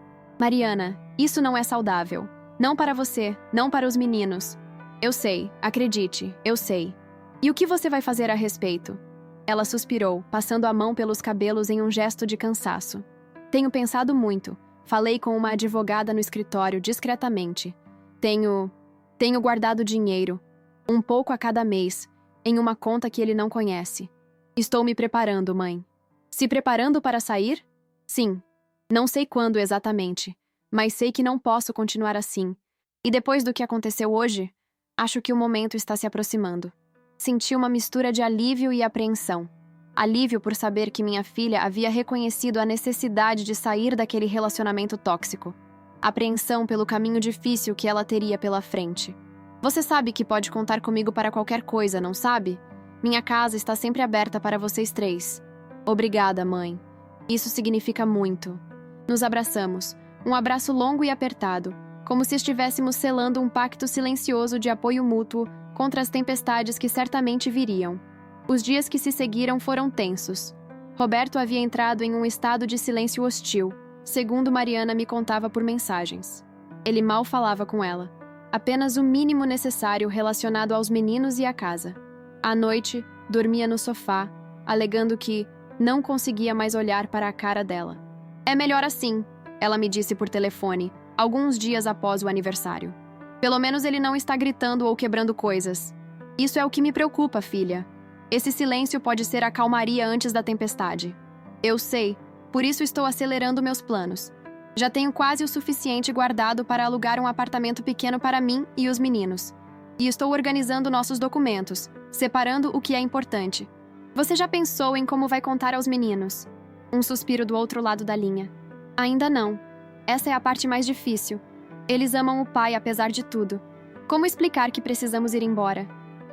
Mariana, isso não é saudável. Não para você, não para os meninos. Eu sei, acredite, eu sei. E o que você vai fazer a respeito? Ela suspirou, passando a mão pelos cabelos em um gesto de cansaço. Tenho pensado muito. Falei com uma advogada no escritório discretamente. Tenho guardado dinheiro, um pouco a cada mês, em uma conta que ele não conhece. Estou me preparando, mãe. Se preparando para sair? Sim. Não sei quando exatamente, mas sei que não posso continuar assim. E depois do que aconteceu hoje, acho que o momento está se aproximando. Senti uma mistura de alívio e apreensão. Alívio por saber que minha filha havia reconhecido a necessidade de sair daquele relacionamento tóxico. Apreensão pelo caminho difícil que ela teria pela frente. Você sabe que pode contar comigo para qualquer coisa, não sabe? Minha casa está sempre aberta para vocês três. Obrigada, mãe. Isso significa muito. Nos abraçamos, um abraço longo e apertado, como se estivéssemos selando um pacto silencioso de apoio mútuo contra as tempestades que certamente viriam. Os dias que se seguiram foram tensos. Roberto havia entrado em um estado de silêncio hostil, segundo Mariana me contava por mensagens. Ele mal falava com ela. Apenas o mínimo necessário relacionado aos meninos e à casa. À noite, dormia no sofá, alegando que não conseguia mais olhar para a cara dela. É melhor assim, ela me disse por telefone, alguns dias após o aniversário. Pelo menos ele não está gritando ou quebrando coisas. Isso é o que me preocupa, filha. Esse silêncio pode ser a calmaria antes da tempestade. Eu sei, por isso estou acelerando meus planos. Já tenho quase o suficiente guardado para alugar um apartamento pequeno para mim e os meninos. E estou organizando nossos documentos, separando o que é importante. Você já pensou em como vai contar aos meninos? Um suspiro do outro lado da linha. Ainda não. Essa é a parte mais difícil. Eles amam o pai apesar de tudo. Como explicar que precisamos ir embora?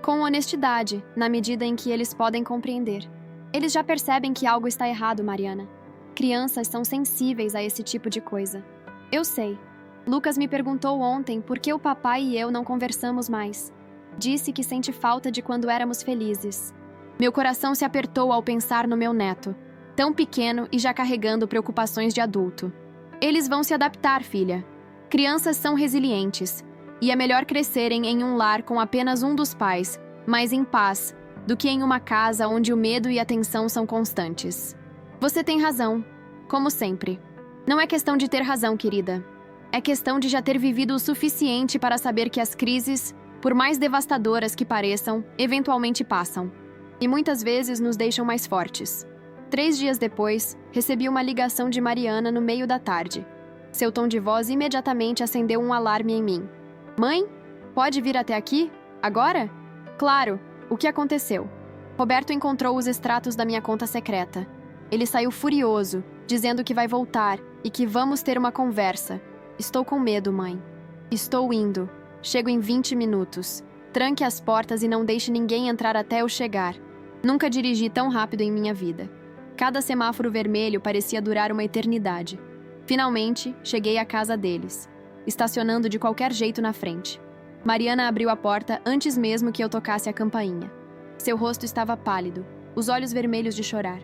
Com honestidade, na medida em que eles podem compreender. Eles já percebem que algo está errado, Mariana. Crianças são sensíveis a esse tipo de coisa. Eu sei. Lucas me perguntou ontem por que o papai e eu não conversamos mais. Disse que sente falta de quando éramos felizes. Meu coração se apertou ao pensar no meu neto, tão pequeno e já carregando preocupações de adulto. Eles vão se adaptar, filha. Crianças são resilientes, e é melhor crescerem em um lar com apenas um dos pais, mas em paz, do que em uma casa onde o medo e a tensão são constantes. Você tem razão, como sempre. Não é questão de ter razão, querida. É questão de já ter vivido o suficiente para saber que as crises, por mais devastadoras que pareçam, eventualmente passam. E muitas vezes nos deixam mais fortes. 3 dias depois, recebi uma ligação de Mariana no meio da tarde. Seu tom de voz imediatamente acendeu um alarme em mim. Mãe? Pode vir até aqui? Agora? Claro. O que aconteceu? Roberto encontrou os extratos da minha conta secreta. Ele saiu furioso, dizendo que vai voltar e que vamos ter uma conversa. Estou com medo, mãe. Estou indo. Chego em 20 minutos. Tranque as portas e não deixe ninguém entrar até eu chegar. Nunca dirigi tão rápido em minha vida. Cada semáforo vermelho parecia durar uma eternidade. Finalmente, cheguei à casa deles, estacionando de qualquer jeito na frente. Mariana abriu a porta antes mesmo que eu tocasse a campainha. Seu rosto estava pálido, os olhos vermelhos de chorar.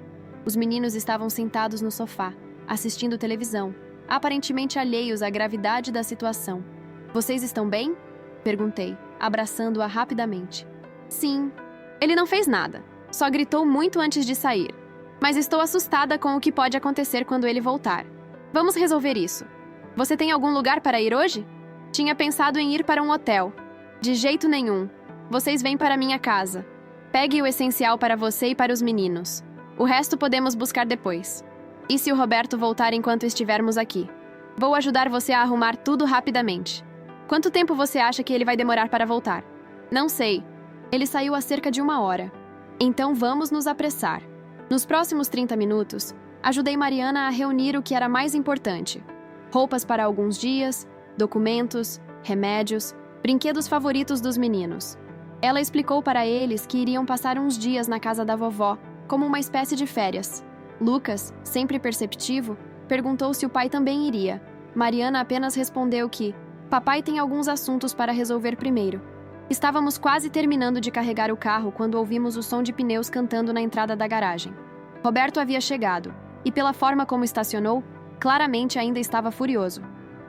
Os meninos estavam sentados no sofá, assistindo televisão, aparentemente alheios à gravidade da situação. Vocês estão bem? Perguntei, abraçando-a rapidamente. Sim. Ele não fez nada, só gritou muito antes de sair. Mas estou assustada com o que pode acontecer quando ele voltar. Vamos resolver isso. Você tem algum lugar para ir hoje? Tinha pensado em ir para um hotel. De jeito nenhum. Vocês vêm para minha casa. Pegue o essencial para você e para os meninos. O resto podemos buscar depois. E se o Roberto voltar enquanto estivermos aqui? Vou ajudar você a arrumar tudo rapidamente. Quanto tempo você acha que ele vai demorar para voltar? Não sei. Ele saiu há cerca de 1 hora. Então vamos nos apressar. Nos próximos 30 minutos, ajudei Mariana a reunir o que era mais importante. Roupas para alguns dias, documentos, remédios, brinquedos favoritos dos meninos. Ela explicou para eles que iriam passar uns dias na casa da vovó, como uma espécie de férias. Lucas, sempre perceptivo, perguntou se o pai também iria. Mariana apenas respondeu que papai tem alguns assuntos para resolver primeiro. Estávamos quase terminando de carregar o carro quando ouvimos o som de pneus cantando na entrada da garagem. Roberto havia chegado, e pela forma como estacionou, claramente ainda estava furioso.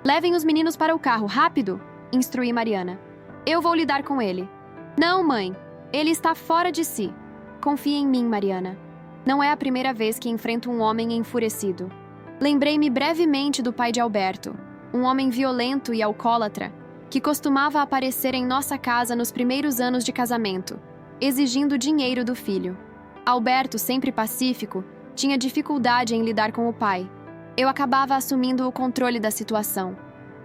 Levem os meninos para o carro, rápido! Instruí Mariana. Eu vou lidar com ele. Não, mãe. Ele está fora de si. Confie em mim, Mariana. Não é a primeira vez que enfrento um homem enfurecido. Lembrei-me brevemente do pai de Alberto, um homem violento e alcoólatra, que costumava aparecer em nossa casa nos primeiros anos de casamento, exigindo dinheiro do filho. Alberto, sempre pacífico, tinha dificuldade em lidar com o pai. Eu acabava assumindo o controle da situação.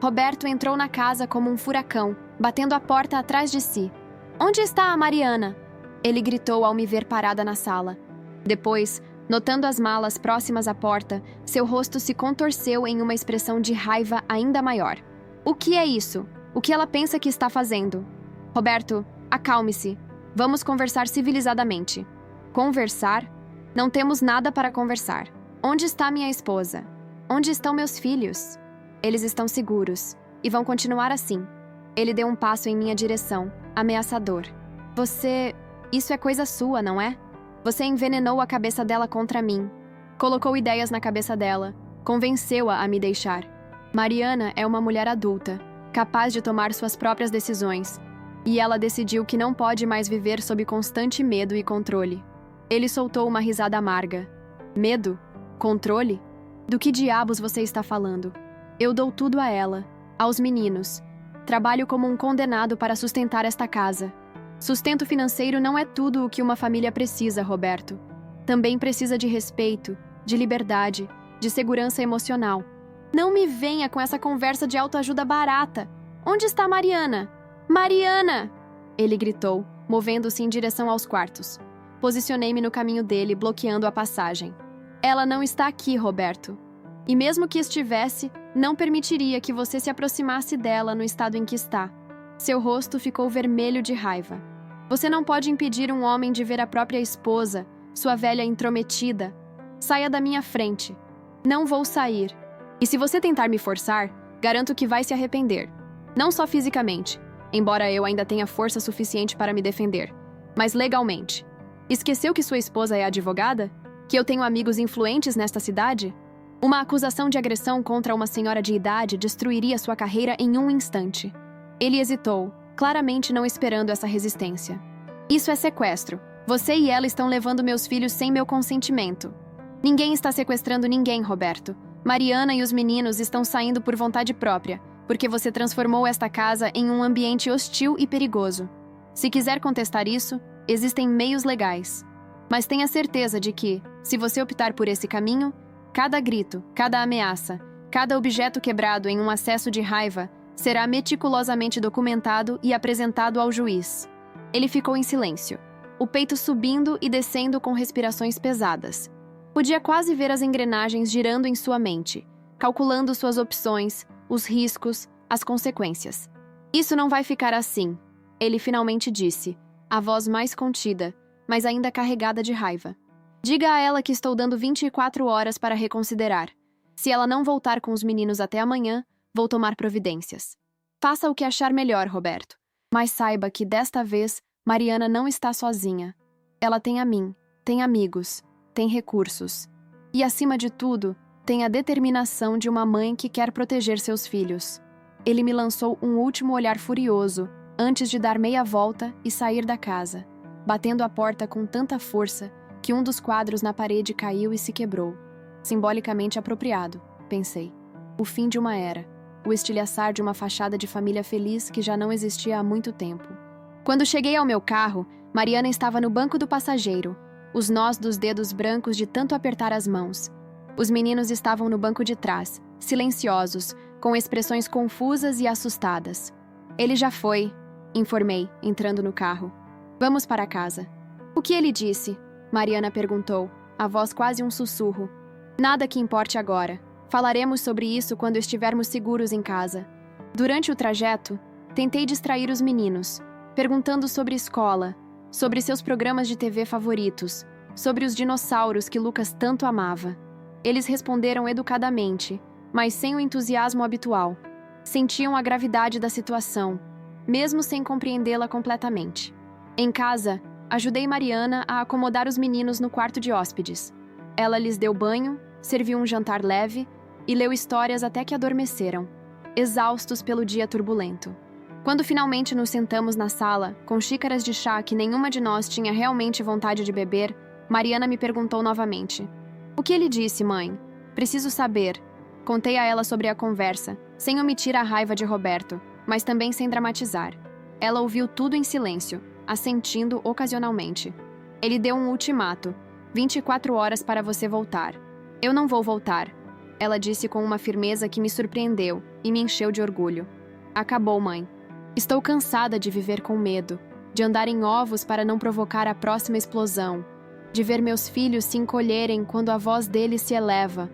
Roberto entrou na casa como um furacão, batendo a porta atrás de si. Onde está a Mariana? Ele gritou ao me ver parada na sala. Depois, notando as malas próximas à porta, seu rosto se contorceu em uma expressão de raiva ainda maior. O que é isso? O que ela pensa que está fazendo? Roberto, acalme-se. Vamos conversar civilizadamente. Conversar? Não temos nada para conversar. Onde está minha esposa? Onde estão meus filhos? Eles estão seguros e vão continuar assim. Ele deu um passo em minha direção, ameaçador. Isso é coisa sua, não é? Você envenenou a cabeça dela contra mim. Colocou ideias na cabeça dela. Convenceu-a a me deixar. Mariana é uma mulher adulta, capaz de tomar suas próprias decisões. E ela decidiu que não pode mais viver sob constante medo e controle. Ele soltou uma risada amarga. Medo? Controle? Do que diabos você está falando? Eu dou tudo a ela, aos meninos. Trabalho como um condenado para sustentar esta casa. Sustento financeiro não é tudo o que uma família precisa, Roberto. Também precisa de respeito, de liberdade, de segurança emocional. Não me venha com essa conversa de autoajuda barata. Onde está Mariana? Mariana! Ele gritou, movendo-se em direção aos quartos. Posicionei-me no caminho dele, bloqueando a passagem. Ela não está aqui, Roberto. E mesmo que estivesse, não permitiria que você se aproximasse dela no estado em que está. Seu rosto ficou vermelho de raiva. Você não pode impedir um homem de ver a própria esposa, sua velha intrometida. Saia da minha frente. Não vou sair. E se você tentar me forçar, garanto que vai se arrepender. Não só fisicamente, embora eu ainda tenha força suficiente para me defender, mas legalmente. Esqueceu que sua esposa é advogada? Que eu tenho amigos influentes nesta cidade? Uma acusação de agressão contra uma senhora de idade destruiria sua carreira em um instante. Ele hesitou, claramente não esperando essa resistência. Isso é sequestro. Você e ela estão levando meus filhos sem meu consentimento. Ninguém está sequestrando ninguém, Roberto. Mariana e os meninos estão saindo por vontade própria, porque você transformou esta casa em um ambiente hostil e perigoso. Se quiser contestar isso, existem meios legais. Mas tenha certeza de que, se você optar por esse caminho, cada grito, cada ameaça, cada objeto quebrado em um acesso de raiva será meticulosamente documentado e apresentado ao juiz. Ele ficou em silêncio, o peito subindo e descendo com respirações pesadas. Podia quase ver as engrenagens girando em sua mente, calculando suas opções, os riscos, as consequências. Isso não vai ficar assim, ele finalmente disse, a voz mais contida, mas ainda carregada de raiva. Diga a ela que estou dando 24 horas para reconsiderar. Se ela não voltar com os meninos até amanhã, vou tomar providências. Faça o que achar melhor, Roberto. Mas saiba que, desta vez, Mariana não está sozinha. Ela tem a mim, tem amigos, tem recursos. E, acima de tudo, tem a determinação de uma mãe que quer proteger seus filhos. Ele me lançou um último olhar furioso, antes de dar meia volta e sair da casa, batendo a porta com tanta força que um dos quadros na parede caiu e se quebrou. Simbolicamente apropriado, pensei. O fim de uma era, o estilhaçar de uma fachada de família feliz que já não existia há muito tempo. Quando cheguei ao meu carro, Mariana estava no banco do passageiro, os nós dos dedos brancos de tanto apertar as mãos. Os meninos estavam no banco de trás, silenciosos, com expressões confusas e assustadas. Ele já foi, informei, entrando no carro. Vamos para casa. O que ele disse? Mariana perguntou, a voz quase um sussurro. Nada que importe agora. Falaremos sobre isso quando estivermos seguros em casa. Durante o trajeto, tentei distrair os meninos, perguntando sobre escola, sobre seus programas de TV favoritos, sobre os dinossauros que Lucas tanto amava. Eles responderam educadamente, mas sem o entusiasmo habitual. Sentiam a gravidade da situação, mesmo sem compreendê-la completamente. Em casa, ajudei Mariana a acomodar os meninos no quarto de hóspedes. Ela lhes deu banho, serviu um jantar leve e leu histórias até que adormeceram, exaustos pelo dia turbulento. Quando finalmente nos sentamos na sala, com xícaras de chá que nenhuma de nós tinha realmente vontade de beber, Mariana me perguntou novamente. O que ele disse, mãe? Preciso saber. Contei a ela sobre a conversa, sem omitir a raiva de Roberto, mas também sem dramatizar. Ela ouviu tudo em silêncio, assentindo ocasionalmente. Ele deu um ultimato. 24 horas para você voltar. Eu não vou voltar. Ela disse com uma firmeza que me surpreendeu e me encheu de orgulho. Acabou, mãe. Estou cansada de viver com medo, de andar em ovos para não provocar a próxima explosão, de ver meus filhos se encolherem quando a voz deles se eleva.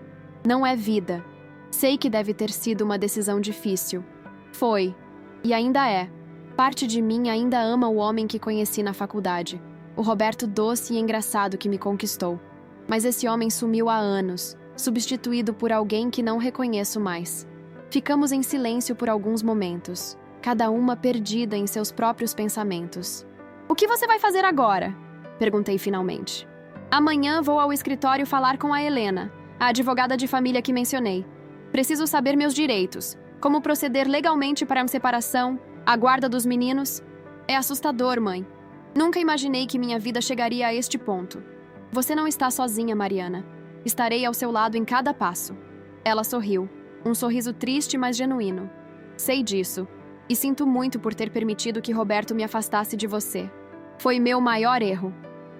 Não é vida. Sei que deve ter sido uma decisão difícil. Foi. E ainda é. Parte de mim ainda ama o homem que conheci na faculdade, o Roberto doce e engraçado que me conquistou. Mas esse homem sumiu há anos, substituído por alguém que não reconheço mais. Ficamos em silêncio por alguns momentos, cada uma perdida em seus próprios pensamentos. O que você vai fazer agora? Perguntei finalmente. Amanhã vou ao escritório falar com a Helena, a advogada de família que mencionei. Preciso saber meus direitos, como proceder legalmente para a separação, a guarda dos meninos. É assustador, mãe. Nunca imaginei que minha vida chegaria a este ponto. Você não está sozinha, Mariana. Estarei ao seu lado em cada passo. Ela sorriu, um sorriso triste, mas genuíno. Sei disso, e sinto muito por ter permitido que Roberto me afastasse de você. Foi meu maior erro.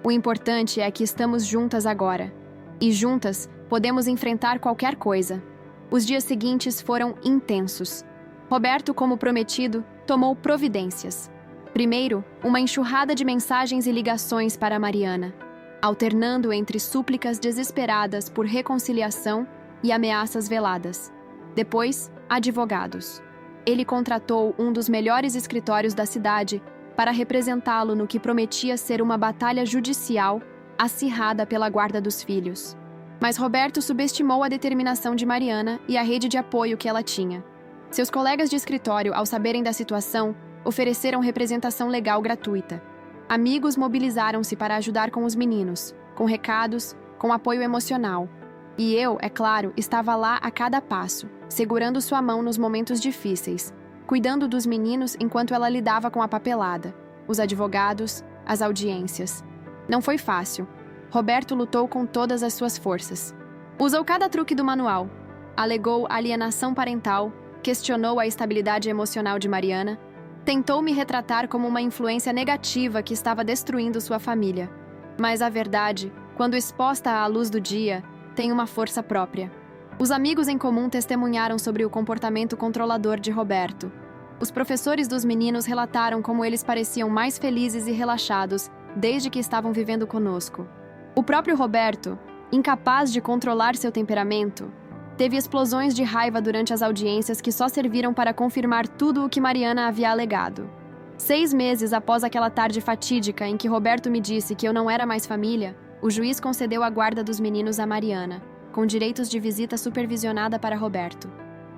O importante é que estamos juntas agora. E juntas, podemos enfrentar qualquer coisa. Os dias seguintes foram intensos. Roberto, como prometido, tomou providências. Primeiro, uma enxurrada de mensagens e ligações para Mariana, alternando entre súplicas desesperadas por reconciliação e ameaças veladas. Depois, advogados. Ele contratou um dos melhores escritórios da cidade para representá-lo no que prometia ser uma batalha judicial acirrada pela guarda dos filhos. Mas Roberto subestimou a determinação de Mariana e a rede de apoio que ela tinha. Seus colegas de escritório, ao saberem da situação, ofereceram representação legal gratuita. Amigos mobilizaram-se para ajudar com os meninos, com recados, com apoio emocional. E eu, é claro, estava lá a cada passo, segurando sua mão nos momentos difíceis, cuidando dos meninos enquanto ela lidava com a papelada, os advogados, as audiências. Não foi fácil. Roberto lutou com todas as suas forças. Usou cada truque do manual. Alegou alienação parental, questionou a estabilidade emocional de Mariana, tentou me retratar como uma influência negativa que estava destruindo sua família. Mas a verdade, quando exposta à luz do dia, tem uma força própria. Os amigos em comum testemunharam sobre o comportamento controlador de Roberto. Os professores dos meninos relataram como eles pareciam mais felizes e relaxados desde que estavam vivendo conosco. O próprio Roberto, incapaz de controlar seu temperamento, teve explosões de raiva durante as audiências que só serviram para confirmar tudo o que Mariana havia alegado. 6 meses após aquela tarde fatídica em que Roberto me disse que eu não era mais família, o juiz concedeu a guarda dos meninos a Mariana, com direitos de visita supervisionada para Roberto.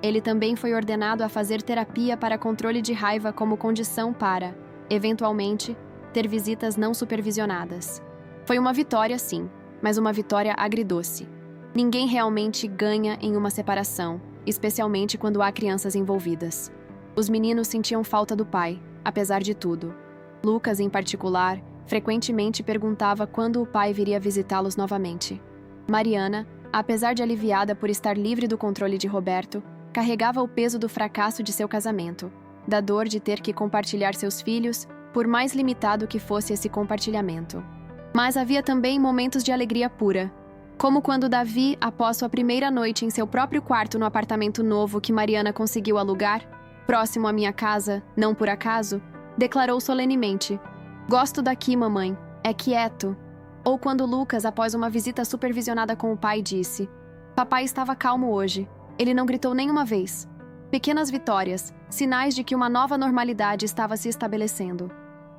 Ele também foi ordenado a fazer terapia para controle de raiva como condição para, eventualmente, ter visitas não supervisionadas. Foi uma vitória, sim, mas uma vitória agridoce. Ninguém realmente ganha em uma separação, especialmente quando há crianças envolvidas. Os meninos sentiam falta do pai, apesar de tudo. Lucas, em particular, frequentemente perguntava quando o pai viria visitá-los novamente. Mariana, apesar de aliviada por estar livre do controle de Roberto, carregava o peso do fracasso de seu casamento, da dor de ter que compartilhar seus filhos, por mais limitado que fosse esse compartilhamento. Mas havia também momentos de alegria pura, como quando Davi, após sua primeira noite em seu próprio quarto no apartamento novo que Mariana conseguiu alugar, próximo à minha casa, não por acaso, declarou solenemente: "Gosto daqui, mamãe, é quieto." Ou quando Lucas, após uma visita supervisionada com o pai, disse: "Papai estava calmo hoje, ele não gritou nenhuma vez." Pequenas vitórias, sinais de que uma nova normalidade estava se estabelecendo.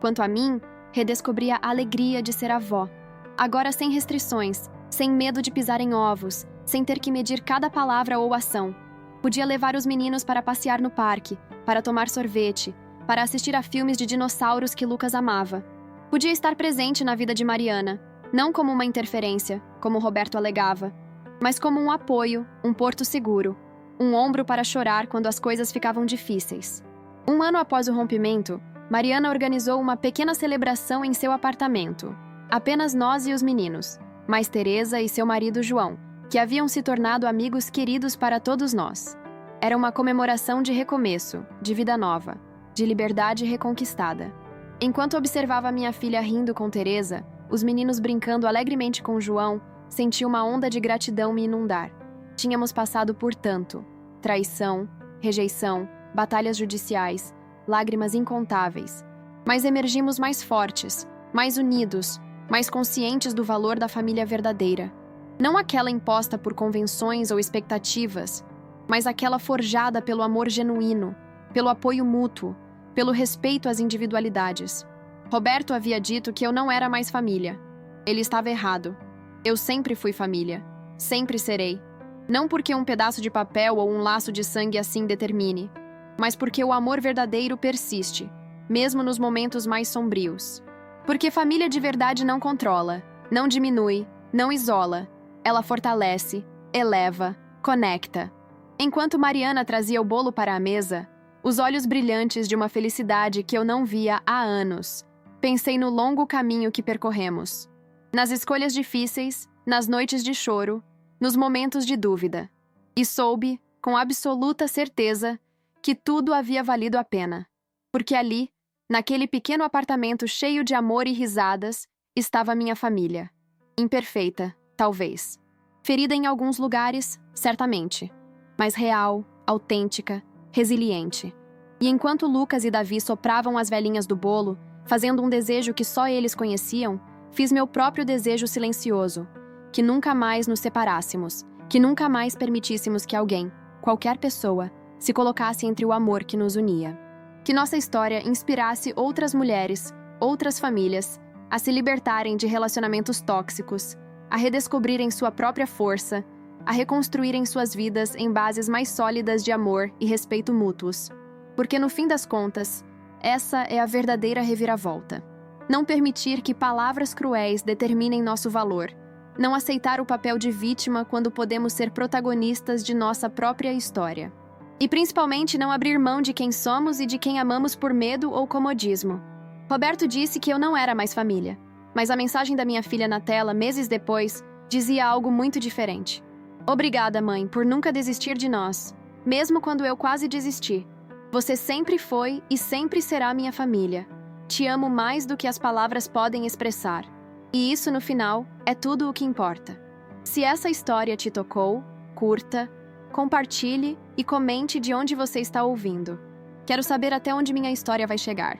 Quanto a mim, redescobri a alegria de ser avó. Agora sem restrições, sem medo de pisar em ovos, sem ter que medir cada palavra ou ação. Podia levar os meninos para passear no parque, para tomar sorvete, para assistir a filmes de dinossauros que Lucas amava. Podia estar presente na vida de Mariana, não como uma interferência, como Roberto alegava, mas como um apoio, um porto seguro, um ombro para chorar quando as coisas ficavam difíceis. 1 ano após o rompimento, Mariana organizou uma pequena celebração em seu apartamento. Apenas nós e os meninos, mais Teresa e seu marido João, que haviam se tornado amigos queridos para todos nós. Era uma comemoração de recomeço, de vida nova, de liberdade reconquistada. Enquanto observava minha filha rindo com Teresa, os meninos brincando alegremente com João, senti uma onda de gratidão me inundar. Tínhamos passado por tanto: traição, rejeição, batalhas judiciais, lágrimas incontáveis. Mas emergimos mais fortes, mais unidos, mais conscientes do valor da família verdadeira. Não aquela imposta por convenções ou expectativas, mas aquela forjada pelo amor genuíno, pelo apoio mútuo, pelo respeito às individualidades. Roberto havia dito que eu não era mais família. Ele estava errado. Eu sempre fui família. Sempre serei. Não porque um pedaço de papel ou um laço de sangue assim determine, mas porque o amor verdadeiro persiste, mesmo nos momentos mais sombrios. Porque família de verdade não controla, não diminui, não isola. Ela fortalece, eleva, conecta. Enquanto Mariana trazia o bolo para a mesa, os olhos brilhantes de uma felicidade que eu não via há anos, pensei no longo caminho que percorremos. Nas escolhas difíceis, nas noites de choro, nos momentos de dúvida. E soube, com absoluta certeza, que tudo havia valido a pena. Porque ali, naquele pequeno apartamento cheio de amor e risadas, estava minha família. Imperfeita, talvez. Ferida em alguns lugares, certamente. Mas real, autêntica, resiliente. E enquanto Lucas e Davi sopravam as velhinhas do bolo, fazendo um desejo que só eles conheciam, fiz meu próprio desejo silencioso, que nunca mais nos separássemos, que nunca mais permitíssemos que alguém, qualquer pessoa, se colocasse entre o amor que nos unia. Que nossa história inspirasse outras mulheres, outras famílias, a se libertarem de relacionamentos tóxicos, a redescobrirem sua própria força, a reconstruírem suas vidas em bases mais sólidas de amor e respeito mútuos. Porque, no fim das contas, essa é a verdadeira reviravolta. Não permitir que palavras cruéis determinem nosso valor. Não aceitar o papel de vítima quando podemos ser protagonistas de nossa própria história. E principalmente não abrir mão de quem somos e de quem amamos por medo ou comodismo. Roberto disse que eu não era mais família, mas a mensagem da minha filha na tela, meses depois, dizia algo muito diferente. Obrigada, mãe, por nunca desistir de nós, mesmo quando eu quase desisti. Você sempre foi e sempre será minha família. Te amo mais do que as palavras podem expressar. E isso, no final, é tudo o que importa. Se essa história te tocou, curta, compartilhe e comente de onde você está ouvindo. Quero saber até onde minha história vai chegar.